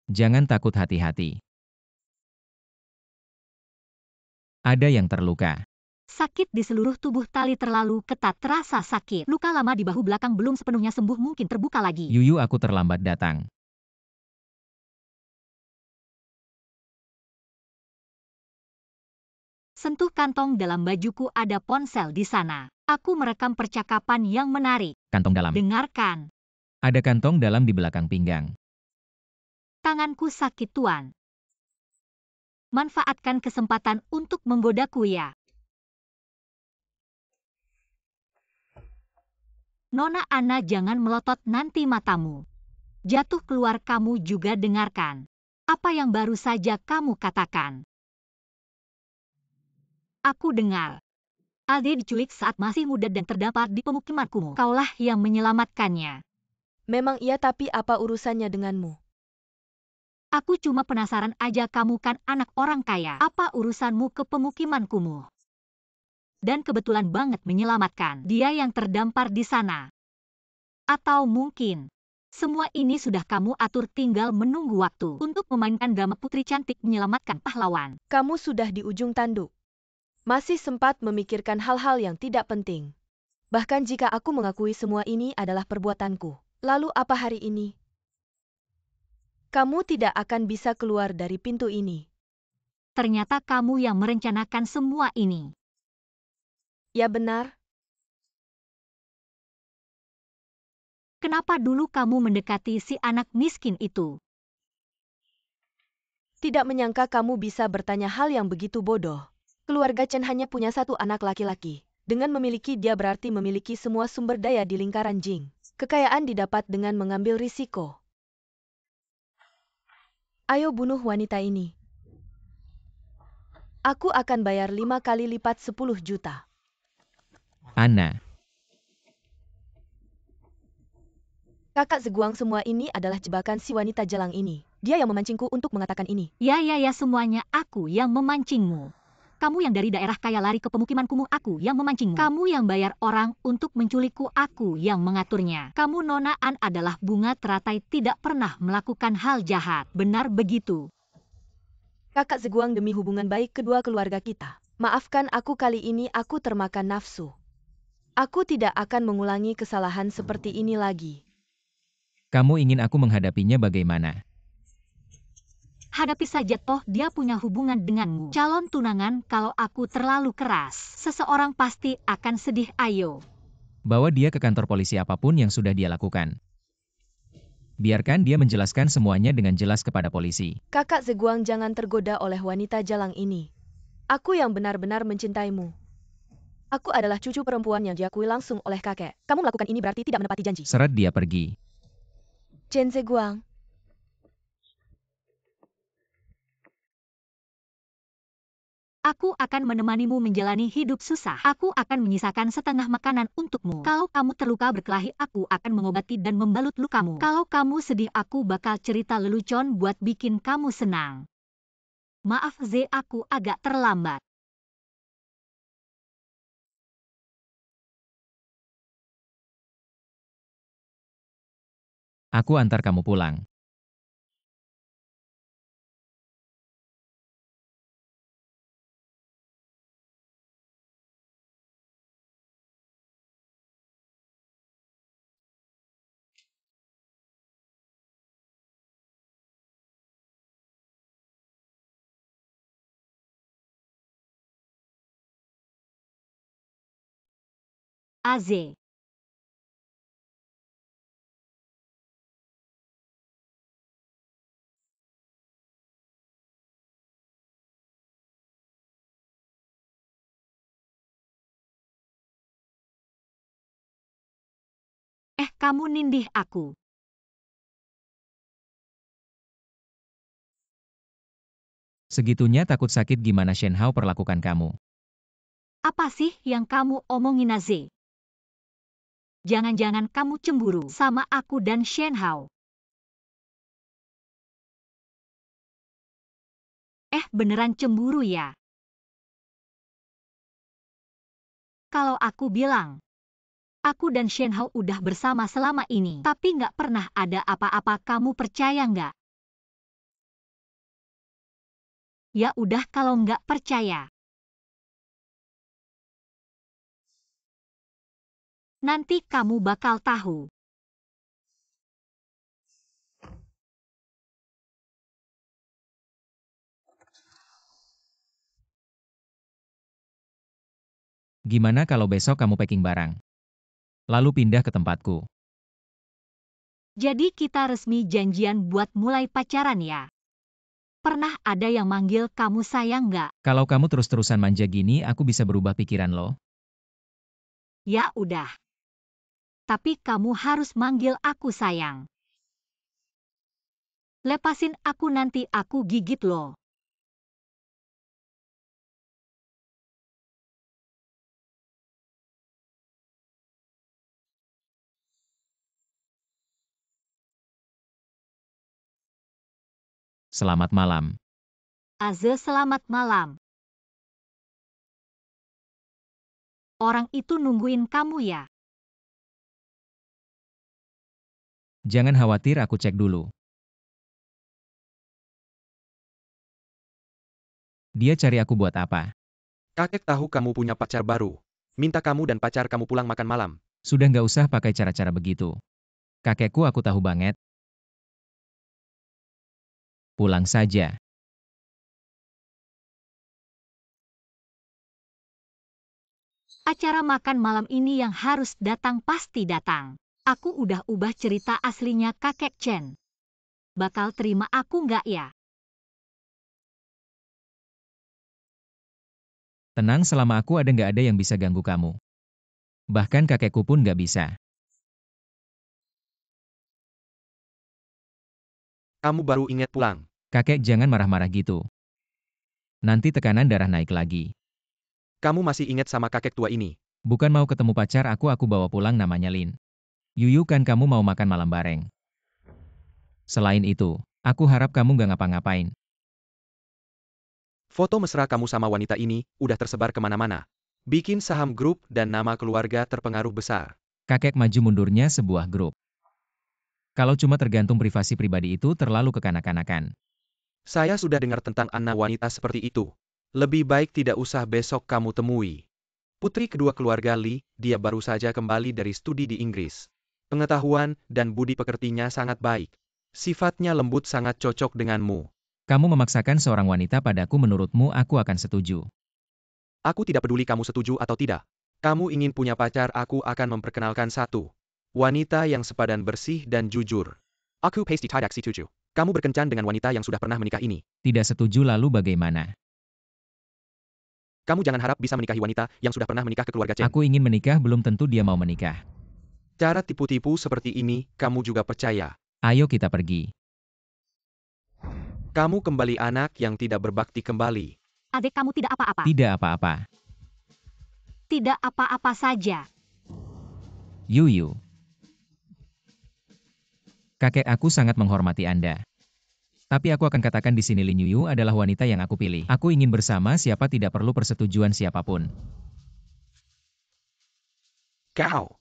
Jangan takut, hati-hati. Ada yang terluka. Sakit di seluruh tubuh, tali terlalu ketat, terasa sakit. Luka lama di bahu belakang belum sepenuhnya sembuh, mungkin terbuka lagi. Yuyu, aku terlambat datang. Sentuh kantong dalam bajuku, ada ponsel di sana. Aku merekam percakapan yang menarik. Kantong dalam. Dengarkan. Ada kantong dalam di belakang pinggang. Tanganku sakit, Tuan. Manfaatkan kesempatan untuk menggodaku ya. Nona Anna, jangan melotot, nanti matamu jatuh keluar. Kamu juga dengarkan apa yang baru saja kamu katakan. Aku dengar Ade diculik saat masih muda dan terdampar di pemukiman kumuh. Kaulah yang menyelamatkannya. Memang iya, tapi apa urusannya denganmu? Aku cuma penasaran aja, kamu kan anak orang kaya. Apa urusanmu ke pemukiman kumuh? Dan kebetulan banget menyelamatkan dia yang terdampar di sana. Atau mungkin semua ini sudah kamu atur, tinggal menunggu waktu untuk memainkan drama putri cantik menyelamatkan pahlawan. Kamu sudah di ujung tanduk. Masih sempat memikirkan hal-hal yang tidak penting. Bahkan jika aku mengakui semua ini adalah perbuatanku. Lalu apa hari ini? Kamu tidak akan bisa keluar dari pintu ini. Ternyata kamu yang merencanakan semua ini. Ya benar. Kenapa dulu kamu mendekati si anak miskin itu? Tidak menyangka kamu bisa bertanya hal yang begitu bodoh. Keluarga Chen hanya punya satu anak laki-laki. Dengan memiliki dia berarti memiliki semua sumber daya di lingkaran Jing. Kekayaan didapat dengan mengambil risiko. Ayo bunuh wanita ini. Aku akan bayar 5 kali lipat 10 juta. Anna, Kakak Zeguang, semua ini adalah jebakan si wanita jalang ini. Dia yang memancingku untuk mengatakan ini. Ya, semuanya aku yang memancingmu. Kamu yang dari daerah kaya lari ke pemukiman kumuh, aku yang memancingmu. Kamu yang bayar orang untuk menculikku, aku yang mengaturnya. Kamu Nona An adalah bunga teratai, tidak pernah melakukan hal jahat. Benar begitu? Kakak Zeguang, demi hubungan baik kedua keluarga kita. Maafkan aku, kali ini aku termakan nafsu. Aku tidak akan mengulangi kesalahan seperti ini lagi. kamu ingin aku menghadapinya bagaimana? Hadapi saja, toh dia punya hubungan denganmu. Calon tunangan, kalau aku terlalu keras, seseorang pasti akan sedih. Ayo. Bawa dia ke kantor polisi, apapun yang sudah dia lakukan. Biarkan dia menjelaskan semuanya dengan jelas kepada polisi. Kakak Zeguang, jangan tergoda oleh wanita jalang ini. Aku yang benar-benar mencintaimu. Aku adalah cucu perempuan yang diakui langsung oleh kakek. Kamu melakukan ini berarti tidak menepati janji. Seret dia pergi. Chen Zeguang. Aku akan menemanimu menjalani hidup susah. Aku akan menyisakan setengah makanan untukmu. Kalau kamu terluka berkelahi, aku akan mengobati dan membalut lukamu. Kalau kamu sedih, aku bakal cerita lelucon buat bikin kamu senang. Maaf Z, aku agak terlambat. Aku antar kamu pulang. AZ. Kamu nindih aku. Segitunya takut sakit gimana Shen Hao perlakukan kamu? Apa sih yang kamu omongin AZ? Jangan-jangan kamu cemburu sama aku dan Shen Hao. Beneran cemburu ya? Kalau aku bilang, aku dan Shen Hao udah bersama selama ini, tapi nggak pernah ada apa-apa, kamu percaya nggak? Ya udah, kalau nggak percaya, nanti kamu bakal tahu. Gimana kalau besok kamu packing barang? Lalu pindah ke tempatku. Jadi kita resmi janjian buat mulai pacaran ya? Pernah ada yang manggil kamu sayang nggak? Kalau kamu terus-terusan manja gini, aku bisa berubah pikiran lo. Ya udah. Tapi kamu harus manggil aku sayang. Lepasin aku, nanti aku gigit lo. Selamat malam. Aze, selamat malam. Orang itu nungguin kamu ya? Jangan khawatir, aku cek dulu. Dia cari aku buat apa? Kakek tahu kamu punya pacar baru. Minta kamu dan pacar kamu pulang makan malam. Sudah nggak usah pakai cara-cara begitu. Kakekku aku tahu banget. Pulang saja. Acara makan malam ini yang harus datang pasti datang. Aku udah ubah cerita aslinya kakek Chen. Bakal terima aku nggak ya? Tenang, selama aku ada nggak ada yang bisa ganggu kamu. Bahkan kakekku pun nggak bisa. Kamu baru ingat pulang. Kakek jangan marah-marah gitu. Nanti tekanan darah naik lagi. Kamu masih ingat sama kakek tua ini? Bukan mau ketemu pacar aku bawa pulang namanya Lin. Yuyu kan kamu mau makan malam bareng. Selain itu, aku harap kamu gak ngapa-ngapain. Foto mesra kamu sama wanita ini udah tersebar kemana-mana. Bikin saham grup dan nama keluarga terpengaruh besar. Kakek maju mundurnya sebuah grup. Kalau cuma tergantung privasi pribadi itu terlalu kekanak-kanakan. Saya sudah dengar tentang anak wanita seperti itu. Lebih baik tidak usah besok kamu temui. Putri kedua keluarga Lee, dia baru saja kembali dari studi di Inggris. Pengetahuan dan budi pekertinya sangat baik. Sifatnya lembut sangat cocok denganmu. Kamu memaksakan seorang wanita padaku menurutmu aku akan setuju. Aku tidak peduli kamu setuju atau tidak. Kamu ingin punya pacar, aku akan memperkenalkan satu. Wanita yang sepadan, bersih dan jujur. Aku pasti tidak setuju. Kamu berkencan dengan wanita yang sudah pernah menikah ini. Tidak setuju lalu bagaimana? Kamu jangan harap bisa menikahi wanita yang sudah pernah menikah ke keluarga Chen. Aku ingin menikah belum tentu dia mau menikah. Cara tipu-tipu seperti ini, kamu juga percaya. Ayo kita pergi. Kamu kembali anak yang tidak berbakti kembali. Adik kamu tidak apa-apa. Tidak apa-apa. Tidak apa-apa saja. Yuyu. Kakek aku sangat menghormati Anda. Tapi aku akan katakan di sini Lin Yuyu adalah wanita yang aku pilih. Aku ingin bersama siapa tidak perlu persetujuan siapapun. Kau.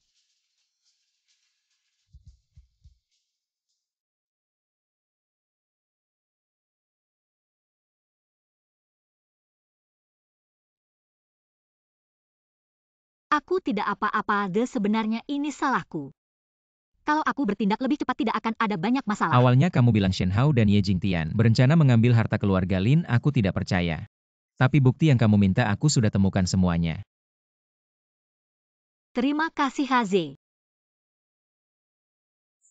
Aku tidak apa-apa, sebenarnya ini salahku. Kalau aku bertindak lebih cepat tidak akan ada banyak masalah. Awalnya kamu bilang Shen Hao dan Ye Jingtian berencana mengambil harta keluarga Lin, aku tidak percaya. Tapi bukti yang kamu minta aku sudah temukan semuanya. Terima kasih Haze.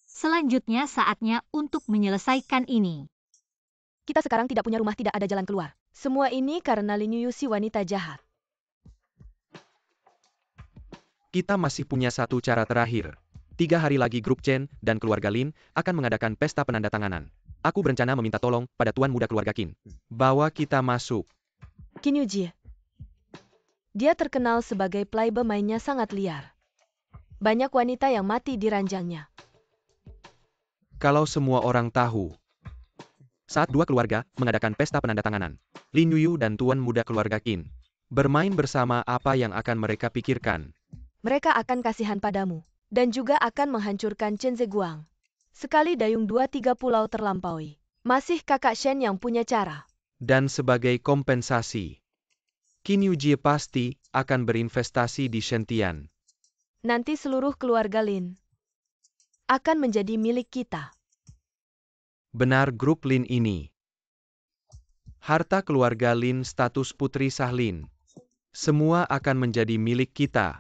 Selanjutnya saatnya untuk menyelesaikan ini. Kita sekarang tidak punya rumah, tidak ada jalan keluar. Semua ini karena Lin Yuyu si wanita jahat. Kita masih punya satu cara terakhir. 3 hari lagi grup Chen dan keluarga Lin akan mengadakan pesta penandatanganan. Aku berencana meminta tolong pada tuan muda keluarga Qin. Bawa kita masuk. Qin Yuji. Dia terkenal sebagai playboy, mainnya sangat liar. Banyak wanita yang mati di ranjangnya. Kalau semua orang tahu. Saat dua keluarga mengadakan pesta penandatanganan, Lin Yuyu dan tuan muda keluarga Qin bermain bersama, apa yang akan mereka pikirkan? Mereka akan kasihan padamu. Dan juga akan menghancurkan Chen Zeguang. Sekali dayung 2-3 pulau terlampaui. Masih kakak Shen yang punya cara. Dan sebagai kompensasi, Qin Yuji pasti akan berinvestasi di Shentian. Nanti seluruh keluarga Lin akan menjadi milik kita. Benar, grup Lin ini. Harta keluarga Lin, status putri sah Lin. Semua akan menjadi milik kita.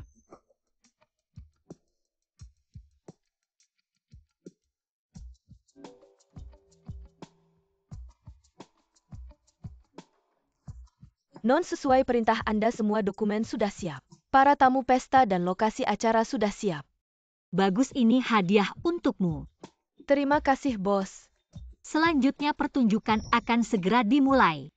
Non sesuai perintah Anda, semua dokumen sudah siap. Para tamu pesta dan lokasi acara sudah siap. Bagus, ini hadiah untukmu. Terima kasih, bos. Selanjutnya pertunjukan akan segera dimulai.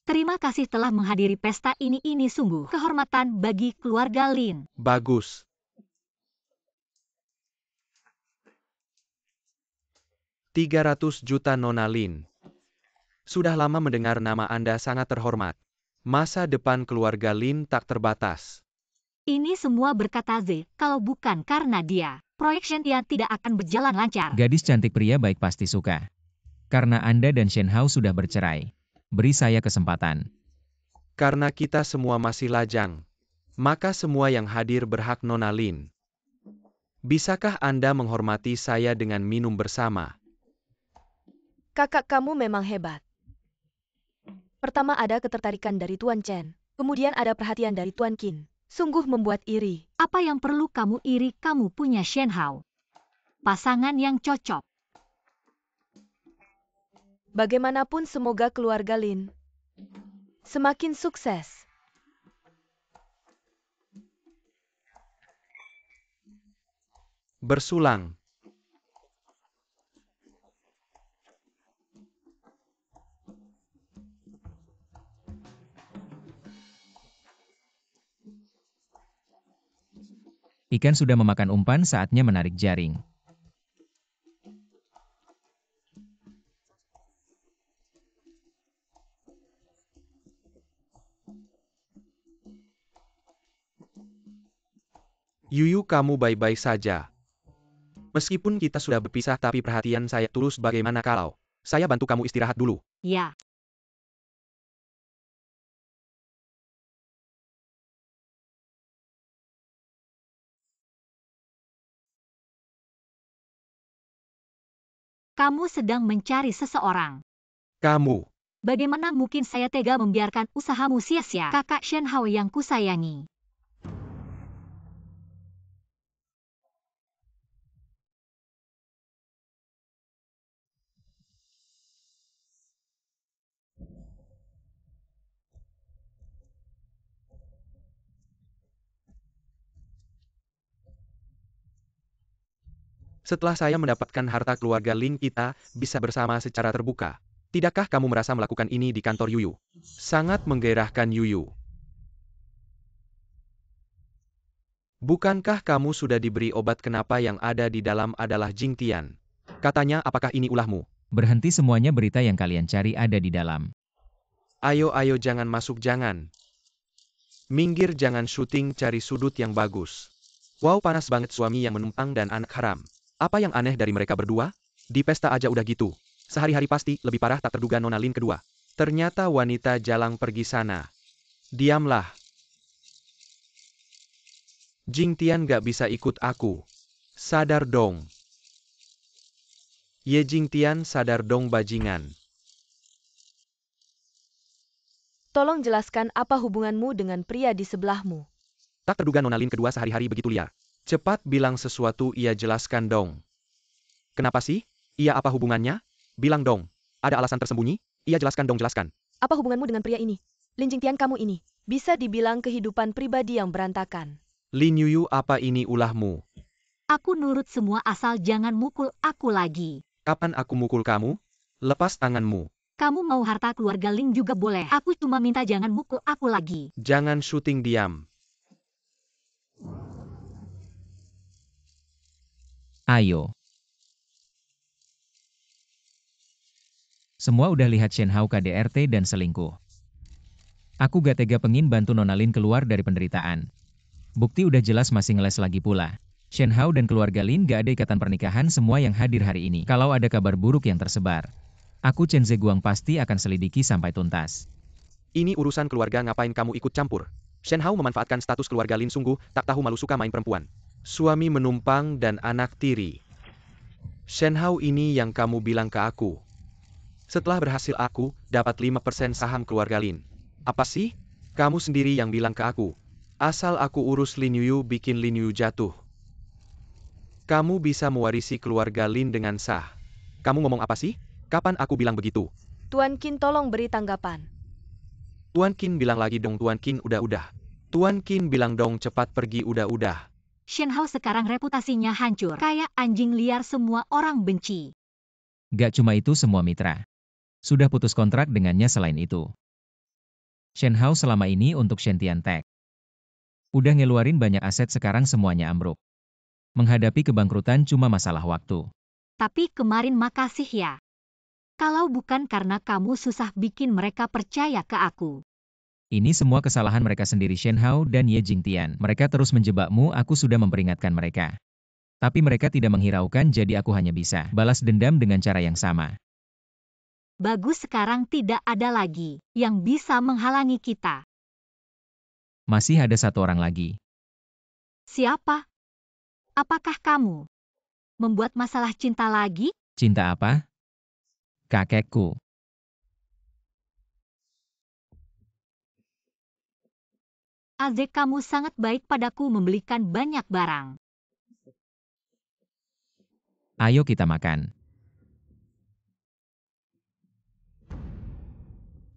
Terima kasih telah menghadiri pesta ini sungguh kehormatan bagi keluarga Lin. Bagus. $300 juta Nona Lin. Sudah lama mendengar nama Anda, sangat terhormat. Masa depan keluarga Lin tak terbatas. Ini semua berkat Z, kalau bukan karena dia, proyek Shentian tidak akan berjalan lancar. Gadis cantik pria baik pasti suka. Karena Anda dan Shen Hao sudah bercerai. Beri saya kesempatan. Karena kita semua masih lajang, maka semua yang hadir berhak Nona Lin. Bisakah Anda menghormati saya dengan minum bersama? Kakak kamu memang hebat. Pertama ada ketertarikan dari Tuan Chen. Kemudian ada perhatian dari Tuan Qin. Sungguh membuat iri. Apa yang perlu kamu iri, kamu punya Shen Hao. Pasangan yang cocok. Bagaimanapun semoga keluarga Lin semakin sukses. Bersulang. Ikan sudah memakan umpan, saatnya menarik jaring. Yuyu, kamu baik-baik saja. Meskipun kita sudah berpisah tapi perhatian saya tulus. Bagaimana kalau saya bantu kamu istirahat dulu? Ya. Kamu sedang mencari seseorang. Kamu. Bagaimana mungkin saya tega membiarkan usahamu sia-sia, kakak Shen Hao yang kusayangi? Setelah saya mendapatkan harta keluarga Lin, kita bisa bersama secara terbuka. Tidakkah kamu merasa melakukan ini di kantor Yuyu? Sangat menggairahkan Yuyu. Bukankah kamu sudah diberi obat? Kenapa yang ada di dalam adalah Jingtian? Katanya, apakah ini ulahmu? Berhenti semuanya, berita yang kalian cari ada di dalam. Ayo, jangan masuk, jangan. Minggir, jangan syuting, cari sudut yang bagus. Wow, panas banget, suami yang menumpang dan anak haram. Apa yang aneh dari mereka berdua? Di pesta aja udah gitu. Sehari-hari pasti lebih parah, tak terduga Nona Lin kedua. Ternyata wanita jalang pergi sana. Diamlah. Jingtian gak bisa ikut aku. Sadar dong. Ye Jingtian, sadar dong bajingan. Tolong jelaskan apa hubunganmu dengan pria di sebelahmu. Tak terduga Nona Lin kedua sehari-hari begitu liar. Cepat bilang sesuatu, ia jelaskan dong. Kenapa sih? Iya, apa hubungannya? Bilang dong. Ada alasan tersembunyi? Iya, jelaskan dong, jelaskan. Apa hubunganmu dengan pria ini? Lin Jingtian, kamu ini bisa dibilang kehidupan pribadi yang berantakan. Lin Yuyu, apa ini ulahmu? Aku nurut semua asal jangan mukul aku lagi. Kapan aku mukul kamu? Lepas tanganmu. Kamu mau harta keluarga Lin juga boleh. Aku cuma minta jangan mukul aku lagi. Jangan syuting, diam. Ayo. Semua udah lihat Shen Hao KDRT dan selingkuh. Aku gak tega, pengin bantu Nona Lin keluar dari penderitaan. Bukti udah jelas, masih ngeles lagi pula. Shen Hao dan keluarga Lin gak ada ikatan pernikahan. Semua yang hadir hari ini, kalau ada kabar buruk yang tersebar, aku Chen Zeguang pasti akan selidiki sampai tuntas. Ini urusan keluarga, ngapain kamu ikut campur? Shen Hao memanfaatkan status keluarga Lin, sungguh tak tahu malu, suka main perempuan. Suami menumpang dan anak tiri. Shen Hao ini yang kamu bilang ke aku. Setelah berhasil aku dapat 5% saham keluarga Lin. Apa sih? Kamu sendiri yang bilang ke aku. Asal aku urus Lin Yuyu, bikin Lin Yuyu jatuh. Kamu bisa mewarisi keluarga Lin dengan sah. Kamu ngomong apa sih? Kapan aku bilang begitu? Tuan Qin, tolong beri tanggapan. Tuan Qin bilang lagi dong, Tuan Qin, udah. Tuan Qin bilang dong, cepat pergi, udah. Shen Hao sekarang reputasinya hancur. Kayak anjing liar, semua orang benci. Gak cuma itu, semua mitra sudah putus kontrak dengannya. Selain itu, Shen Hao selama ini untuk Shen Tiantek udah ngeluarin banyak aset, sekarang semuanya ambruk. Menghadapi kebangkrutan cuma masalah waktu. Tapi kemarin makasih ya. Kalau bukan karena kamu susah bikin mereka percaya ke aku. Ini semua kesalahan mereka sendiri, Shen Hao dan Ye Jingtian. Mereka terus menjebakmu, aku sudah memperingatkan mereka. Tapi mereka tidak menghiraukan, jadi aku hanya bisa balas dendam dengan cara yang sama. Bagus, sekarang tidak ada lagi yang bisa menghalangi kita. Masih ada satu orang lagi. Siapa? Apakah kamu membuat masalah cinta lagi? Cinta apa? Kakekku. Azek, kamu sangat baik padaku, membelikan banyak barang. Ayo kita makan.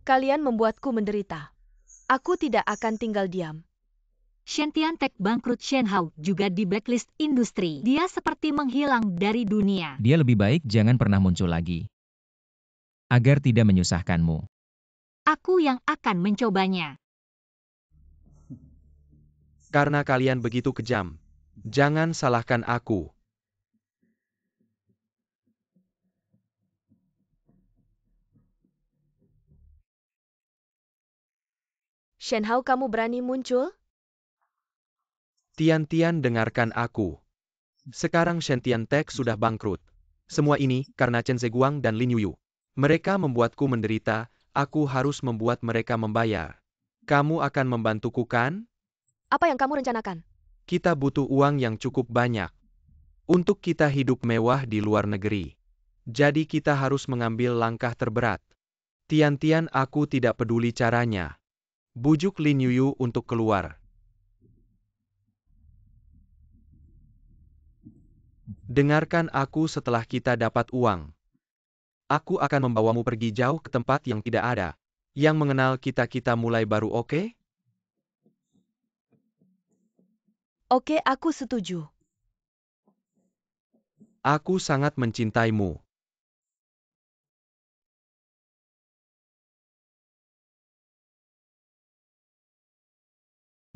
Kalian membuatku menderita. Aku tidak akan tinggal diam. Shen Tiantek bangkrut, Shen Hao juga di blacklist industri. Dia seperti menghilang dari dunia. Dia lebih baik jangan pernah muncul lagi. Agar tidak menyusahkanmu. Aku yang akan mencobanya. Karena kalian begitu kejam. Jangan salahkan aku. Shen Hao, kamu berani muncul? Tian-Tian, dengarkan aku. Sekarang Shen Tiantek sudah bangkrut. Semua ini karena Chen Zeguang dan Lin Yuyu. Mereka membuatku menderita, aku harus membuat mereka membayar. Kamu akan membantuku kan? Apa yang kamu rencanakan? Kita butuh uang yang cukup banyak. Untuk kita hidup mewah di luar negeri. Jadi kita harus mengambil langkah terberat. Tian-Tian, aku tidak peduli caranya. Bujuk Lin Yuyu untuk keluar. Dengarkan aku, setelah kita dapat uang. Aku akan membawamu pergi jauh ke tempat yang tidak ada. Yang mengenal kita mulai baru, oke? Oke, aku setuju. Aku sangat mencintaimu.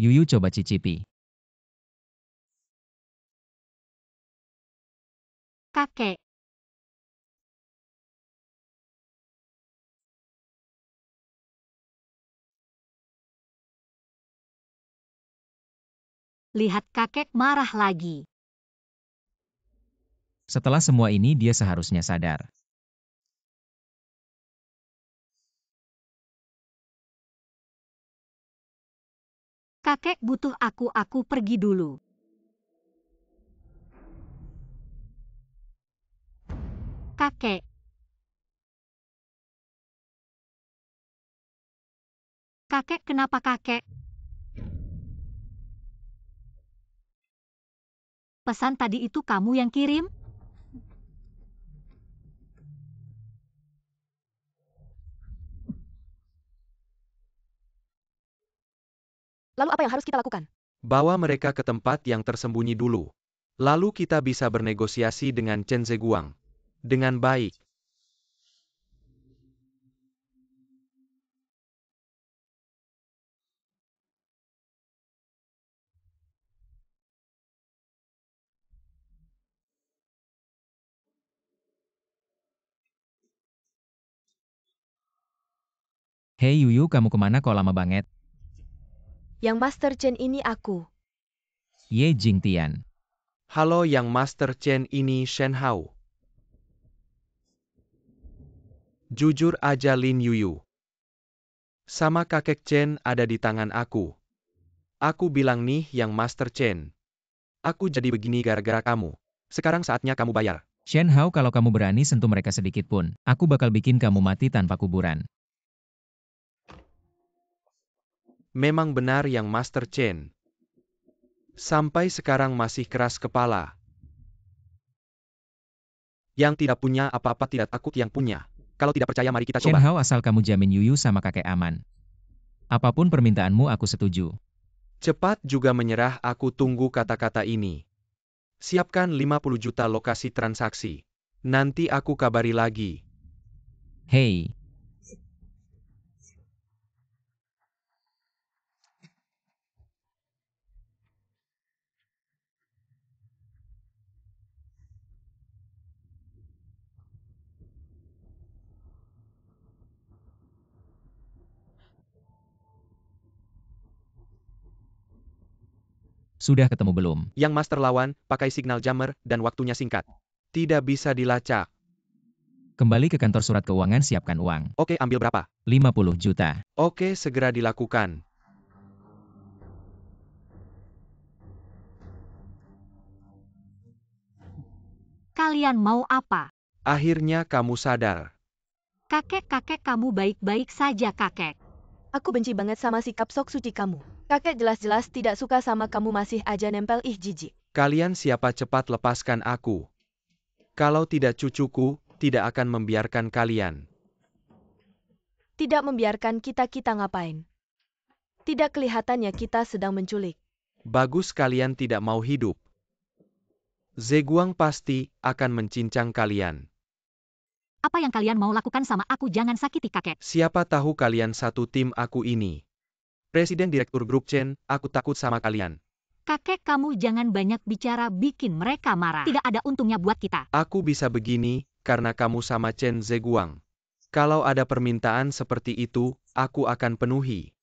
Yuyu coba cicipi. Kakek. Lihat, kakek marah lagi. Setelah semua ini dia seharusnya sadar. Kakek butuh aku pergi dulu. Kakek. Kakek, kenapa kakek? Pesan tadi itu kamu yang kirim? Lalu apa yang harus kita lakukan? Bawa mereka ke tempat yang tersembunyi dulu. Lalu kita bisa bernegosiasi dengan Chen Zeguang. Dengan baik. Hei Yuyu, kamu kemana kok lama banget? Yang Master Chen ini aku. Ye Jingtian. Halo, yang Master Chen ini Shen Hao. Jujur aja Lin Yuyu. Sama kakek Chen ada di tangan aku. Aku bilang nih yang Master Chen. Aku jadi begini gara-gara kamu. Sekarang saatnya kamu bayar. Shen Hao, kalau kamu berani sentuh mereka sedikit pun, aku bakal bikin kamu mati tanpa kuburan. Memang benar yang Master Chen. Sampai sekarang masih keras kepala. Yang tidak punya apa-apa tidak takut yang punya. Kalau tidak percaya mari kita Shen coba. Hao, asal kamu jamin Yuyu sama kakek aman. Apapun permintaanmu aku setuju. Cepat juga menyerah, aku tunggu kata-kata ini. Siapkan 50 juta lokasi transaksi. Nanti aku kabari lagi. Hei. Sudah ketemu belum? Yang Master lawan, pakai signal jammer, dan waktunya singkat. Tidak bisa dilacak. Kembali ke kantor surat keuangan, siapkan uang. Oke, ambil berapa? 50 juta. Oke, segera dilakukan. Kalian mau apa? Akhirnya kamu sadar. Kakek, kamu baik-baik saja, kakek. Aku benci banget sama sikap sok suci kamu. Kakek jelas-jelas tidak suka sama kamu, masih aja nempel, ih jijik. Kalian siapa, cepat lepaskan aku. Kalau tidak cucuku, tidak akan membiarkan kalian. Tidak membiarkan kita ngapain? Tidak kelihatannya kita sedang menculik. Bagus, kalian tidak mau hidup. Zeguang pasti akan mencincang kalian. Apa yang kalian mau lakukan sama aku? Jangan sakiti kakek. Siapa tahu kalian satu tim aku ini. Presiden Direktur Grup Chen, aku takut sama kalian. Kakek kamu jangan banyak bicara bikin mereka marah. Tidak ada untungnya buat kita. Aku bisa begini, karena kamu sama Chen Zeguang. Kalau ada permintaan seperti itu, aku akan penuhi.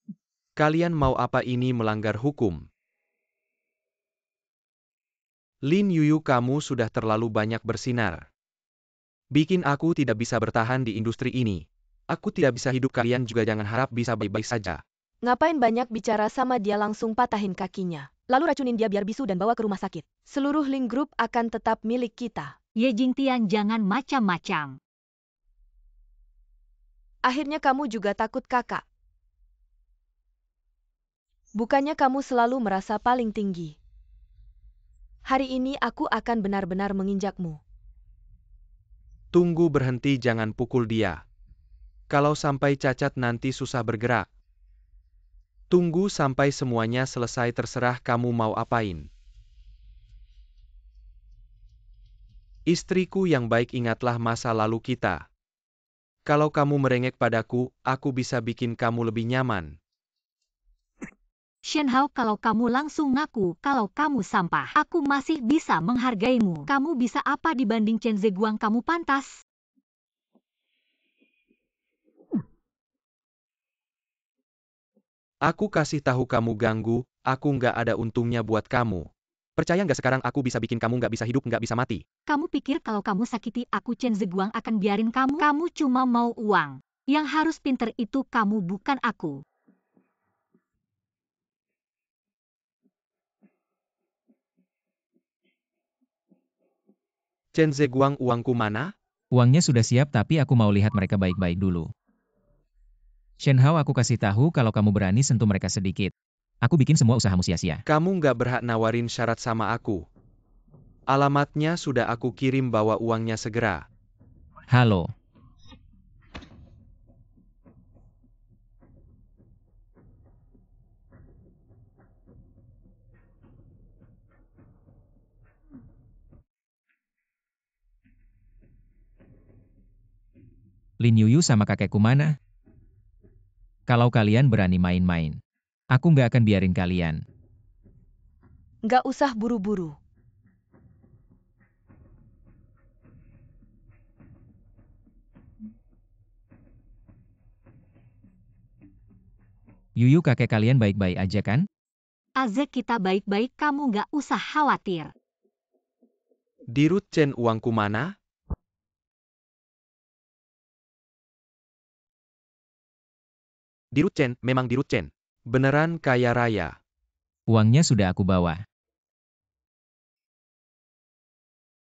Kalian mau apa ini melanggar hukum? Lin Yuyu, kamu sudah terlalu banyak bersinar. Bikin aku tidak bisa bertahan di industri ini. Aku tidak bisa hidup, kalian juga jangan harap bisa baik-baik saja. Ngapain banyak bicara sama dia, langsung patahin kakinya. Lalu racunin dia biar bisu dan bawa ke rumah sakit. Seluruh Ling Group akan tetap milik kita. Ye Jingtian jangan macam-macam. Akhirnya kamu juga takut, kakak. Bukannya kamu selalu merasa paling tinggi. Hari ini aku akan benar-benar menginjakmu. Tunggu, berhenti, jangan pukul dia. Kalau sampai cacat nanti susah bergerak. Tunggu sampai semuanya selesai, terserah kamu mau apain. Istriku yang baik, ingatlah masa lalu kita. Kalau kamu merengek padaku, aku bisa bikin kamu lebih nyaman. Shen Hao, kalau kamu langsung ngaku kalau kamu sampah, aku masih bisa menghargaimu. Kamu bisa apa dibanding Chen Zeguang? Kamu pantas. Aku kasih tahu kamu ganggu, aku nggak ada untungnya buat kamu. Percaya nggak sekarang aku bisa bikin kamu nggak bisa hidup, nggak bisa mati. Kamu pikir kalau kamu sakiti aku Chen Zeguang akan biarin kamu? Kamu cuma mau uang. Yang harus pinter itu kamu, bukan aku. Chen Zeguang, uangku mana? Uangnya sudah siap tapi aku mau lihat mereka baik-baik dulu. Shen Hao, aku kasih tahu kalau kamu berani sentuh mereka sedikit. Aku bikin semua usahamu sia-sia. Kamu nggak berhak nawarin syarat sama aku. Alamatnya sudah aku kirim, bawa uangnya segera. Halo. Lin Yuyu sama kakekku mana? Kalau kalian berani main-main, aku nggak akan biarin kalian. Nggak usah buru-buru. Yuyu, kakek kalian baik-baik aja kan? Azek, kita baik-baik, kamu nggak usah khawatir. Dirut Chen, uangku mana? Dirut Chen, memang Dirut Chen. Beneran kaya raya. Uangnya sudah aku bawa.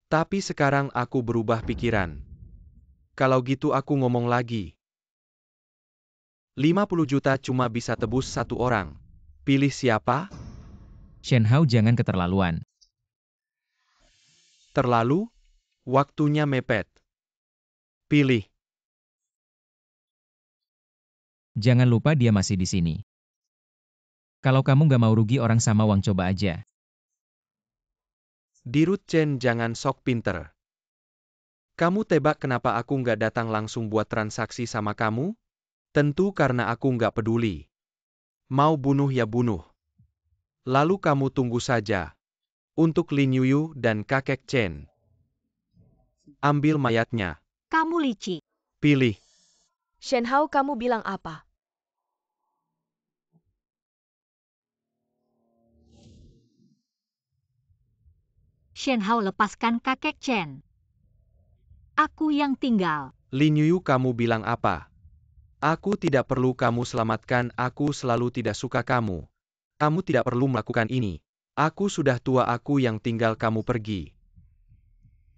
Tapi sekarang aku berubah pikiran. Kalau gitu aku ngomong lagi. 50 juta cuma bisa tebus satu orang. Pilih siapa? Shen Hao, jangan keterlaluan. Terlalu? Waktunya mepet. Pilih. Jangan lupa dia masih di sini. Kalau kamu nggak mau rugi orang sama uang, coba aja. Dirut Chen, jangan sok pinter. Kamu tebak kenapa aku nggak datang langsung buat transaksi sama kamu? Tentu karena aku nggak peduli. Mau bunuh ya bunuh. Lalu kamu tunggu saja. Untuk Lin Yuyu dan kakek Chen. Ambil mayatnya. Kamu licik. Pilih. Shen Hao, kamu bilang apa? Shen Hao, lepaskan kakek Chen. Aku yang tinggal. Lin Yuyu, kamu bilang apa? Aku tidak perlu kamu selamatkan, aku selalu tidak suka kamu. Kamu tidak perlu melakukan ini. Aku sudah tua, aku yang tinggal, kamu pergi.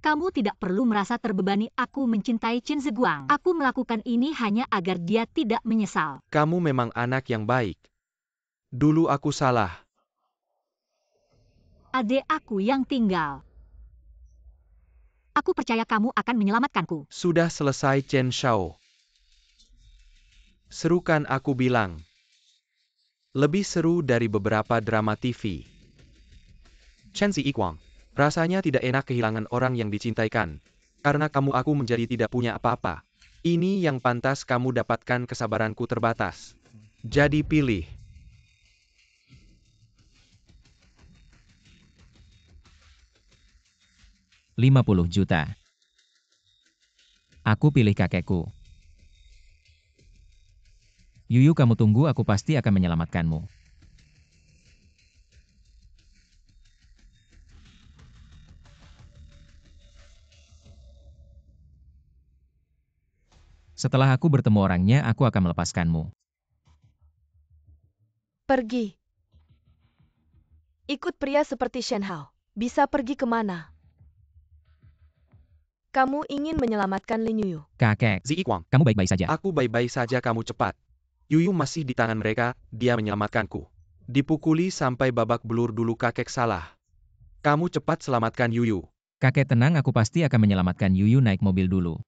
Kamu tidak perlu merasa terbebani, aku mencintai Chen Zeguang. Aku melakukan ini hanya agar dia tidak menyesal. Kamu memang anak yang baik. Dulu aku salah. Adik aku yang tinggal. Aku percaya kamu akan menyelamatkanku. Sudah selesai, Chen Shao. Seru kan, aku bilang. Lebih seru dari beberapa drama TV. Chen Ziyiquang, rasanya tidak enak kehilangan orang yang dicintaikan. Karena kamu aku menjadi tidak punya apa-apa. Ini yang pantas kamu dapatkan, kesabaranku terbatas. Jadi pilih. 50 juta. Aku pilih kakekku. Yuyu, kamu tunggu, aku pasti akan menyelamatkanmu. Setelah aku bertemu orangnya, aku akan melepaskanmu. Pergi. Ikut pria seperti Shen Hao. Bisa pergi kemana? Kamu ingin menyelamatkan Lin Yuyu. Kakek, Ziyikwang, kamu baik-baik saja. aku baik-baik saja, kamu cepat. Yuyu masih di tangan mereka, dia menyelamatkanku. Dipukuli sampai babak belur dulu, kakek salah. Kamu cepat selamatkan Yuyu. Kakek tenang, aku pasti akan menyelamatkan Yuyu, naik mobil dulu.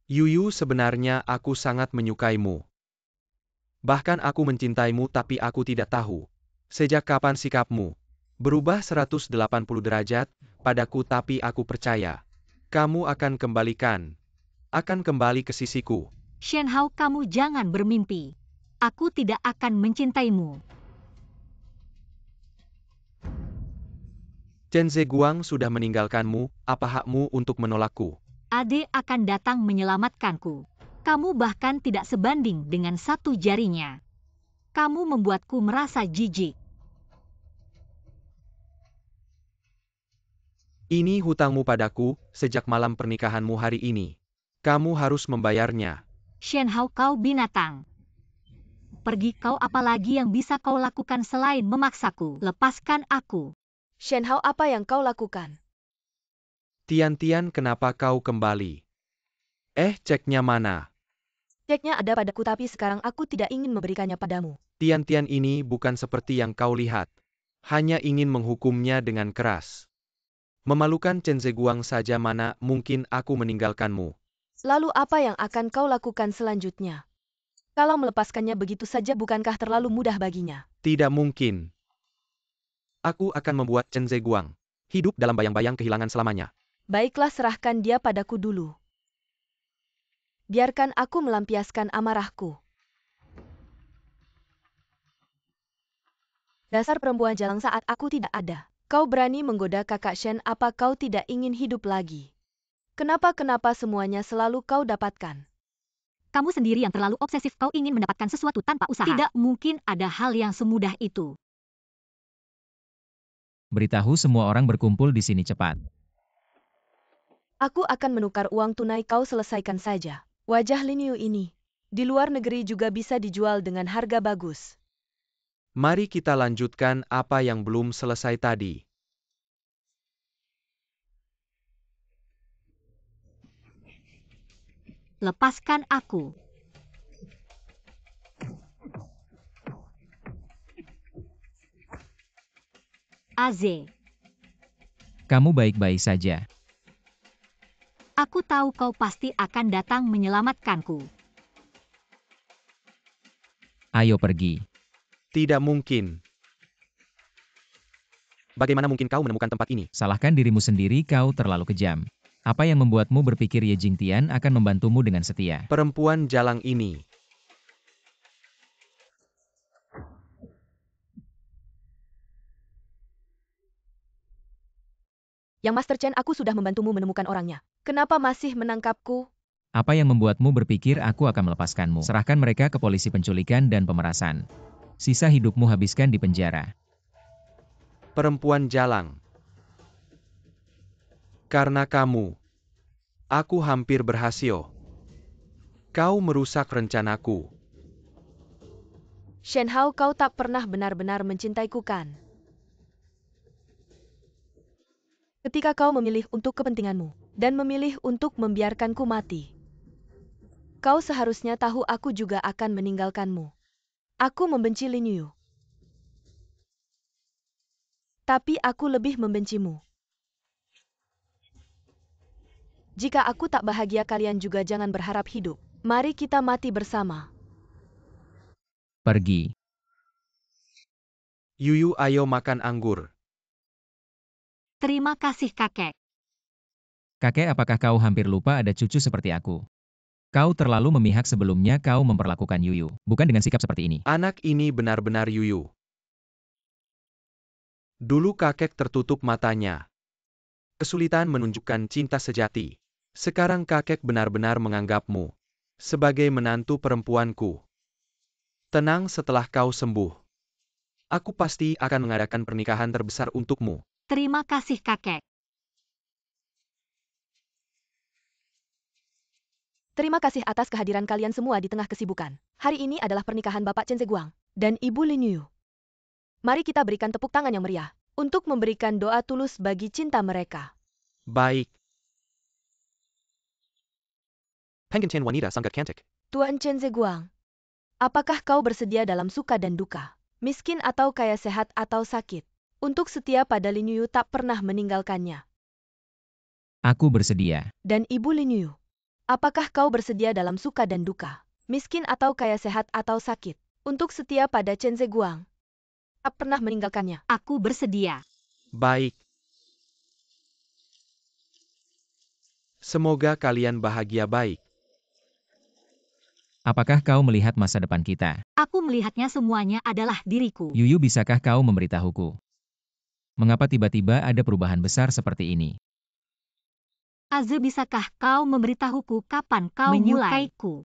Yuyu, sebenarnya aku sangat menyukaimu. Bahkan aku mencintaimu, tapi aku tidak tahu. Sejak kapan sikapmu berubah 180 derajat padaku, tapi aku percaya. Kamu akan kembali ke sisiku. Shen Hao, kamu jangan bermimpi. Aku tidak akan mencintaimu. Chen Zeguang sudah meninggalkanmu, apa hakmu untuk menolakku? Ade akan datang menyelamatkanku. Kamu bahkan tidak sebanding dengan satu jarinya. Kamu membuatku merasa jijik. Ini hutangmu padaku, sejak malam pernikahanmu hari ini. Kamu harus membayarnya. Shen Hao, kau binatang. Pergi kau, apalagi yang bisa kau lakukan selain memaksaku? Lepaskan aku. Shen Hao, apa yang kau lakukan? Tian-Tian, kenapa kau kembali? Ceknya mana? Ceknya ada padaku, tapi sekarang aku tidak ingin memberikannya padamu. Tian-Tian ini bukan seperti yang kau lihat. Hanya ingin menghukumnya dengan keras. Memalukan. Chen Zeguang saja, mana mungkin aku meninggalkanmu. Lalu apa yang akan kau lakukan selanjutnya? Kalau melepaskannya begitu saja, bukankah terlalu mudah baginya? Tidak mungkin. Aku akan membuat Chen Zeguang hidup dalam bayang-bayang kehilangan selamanya. Baiklah, serahkan dia padaku dulu. Biarkan aku melampiaskan amarahku. Dasar perempuan jalang saat aku tidak ada. Kau berani menggoda kakak Shen, apa kau tidak ingin hidup lagi? Kenapa semuanya selalu kau dapatkan? Kamu sendiri yang terlalu obsesif, kau ingin mendapatkan sesuatu tanpa usaha. Tidak mungkin ada hal yang semudah itu. Beritahu semua orang berkumpul di sini cepat. Aku akan menukar uang tunai, kau selesaikan saja. Wajah Lin Yu ini di luar negeri juga bisa dijual dengan harga bagus. Mari kita lanjutkan apa yang belum selesai tadi. Lepaskan aku. Aze, Kamu baik-baik saja. aku tahu kau pasti akan datang menyelamatkanku. Ayo pergi. Tidak mungkin. Bagaimana mungkin kau menemukan tempat ini? Salahkan dirimu sendiri, kau terlalu kejam. Apa yang membuatmu berpikir Ye Jingtian akan membantumu dengan setia? Perempuan jalang ini. Yang Master Chen, aku sudah membantumu menemukan orangnya. Kenapa masih menangkapku? Apa yang membuatmu berpikir aku akan melepaskanmu? Serahkan mereka ke polisi penculikan dan pemerasan. Sisa hidupmu habiskan di penjara. Perempuan jalang. Karena kamu, aku hampir berhasil. Kau merusak rencanaku. Shen Hao, kau tak pernah benar-benar mencintaiku, kan? Ketika kau memilih untuk kepentinganmu, dan memilih untuk membiarkanku mati. Kau seharusnya tahu aku juga akan meninggalkanmu. Aku membenci Lin Yu. Tapi aku lebih membencimu. Jika aku tak bahagia, kalian juga jangan berharap hidup. Mari kita mati bersama. Pergi. Yuyu, ayo makan anggur. Terima kasih kakek. Kakek, apakah kau hampir lupa ada cucu seperti aku? Kau terlalu memihak, sebelumnya kau memperlakukan Yuyu. Bukan dengan sikap seperti ini. Anak ini benar-benar Yuyu. Dulu kakek tertutup matanya. Kesulitan menunjukkan cinta sejati. Sekarang kakek benar-benar menganggapmu sebagai menantu perempuanku. Tenang, setelah kau sembuh, aku pasti akan mengadakan pernikahan terbesar untukmu. Terima kasih kakek. Terima kasih atas kehadiran kalian semua di tengah kesibukan. Hari ini adalah pernikahan Bapak Chen Zeguang dan Ibu Lin Yu. Mari kita berikan tepuk tangan yang meriah untuk memberikan doa tulus bagi cinta mereka. Baik. Pengantin wanita sangat cantik. Tuan Chen Zeguang, apakah kau bersedia dalam suka dan duka, miskin atau kaya, sehat atau sakit, untuk setia pada Lin Yu tak pernah meninggalkannya? Aku bersedia. Dan Ibu Lin Yu, apakah kau bersedia dalam suka dan duka, miskin atau kaya, sehat atau sakit, untuk setia pada Chen Zeguang, tak pernah meninggalkannya? Aku bersedia. Baik. Semoga kalian bahagia. Baik. Apakah kau melihat masa depan kita? Aku melihatnya semuanya adalah diriku. Yuyu, bisakah kau memberitahuku? Mengapa tiba-tiba ada perubahan besar seperti ini? Aze, bisakah kau memberitahuku kapan kau menyukaiku?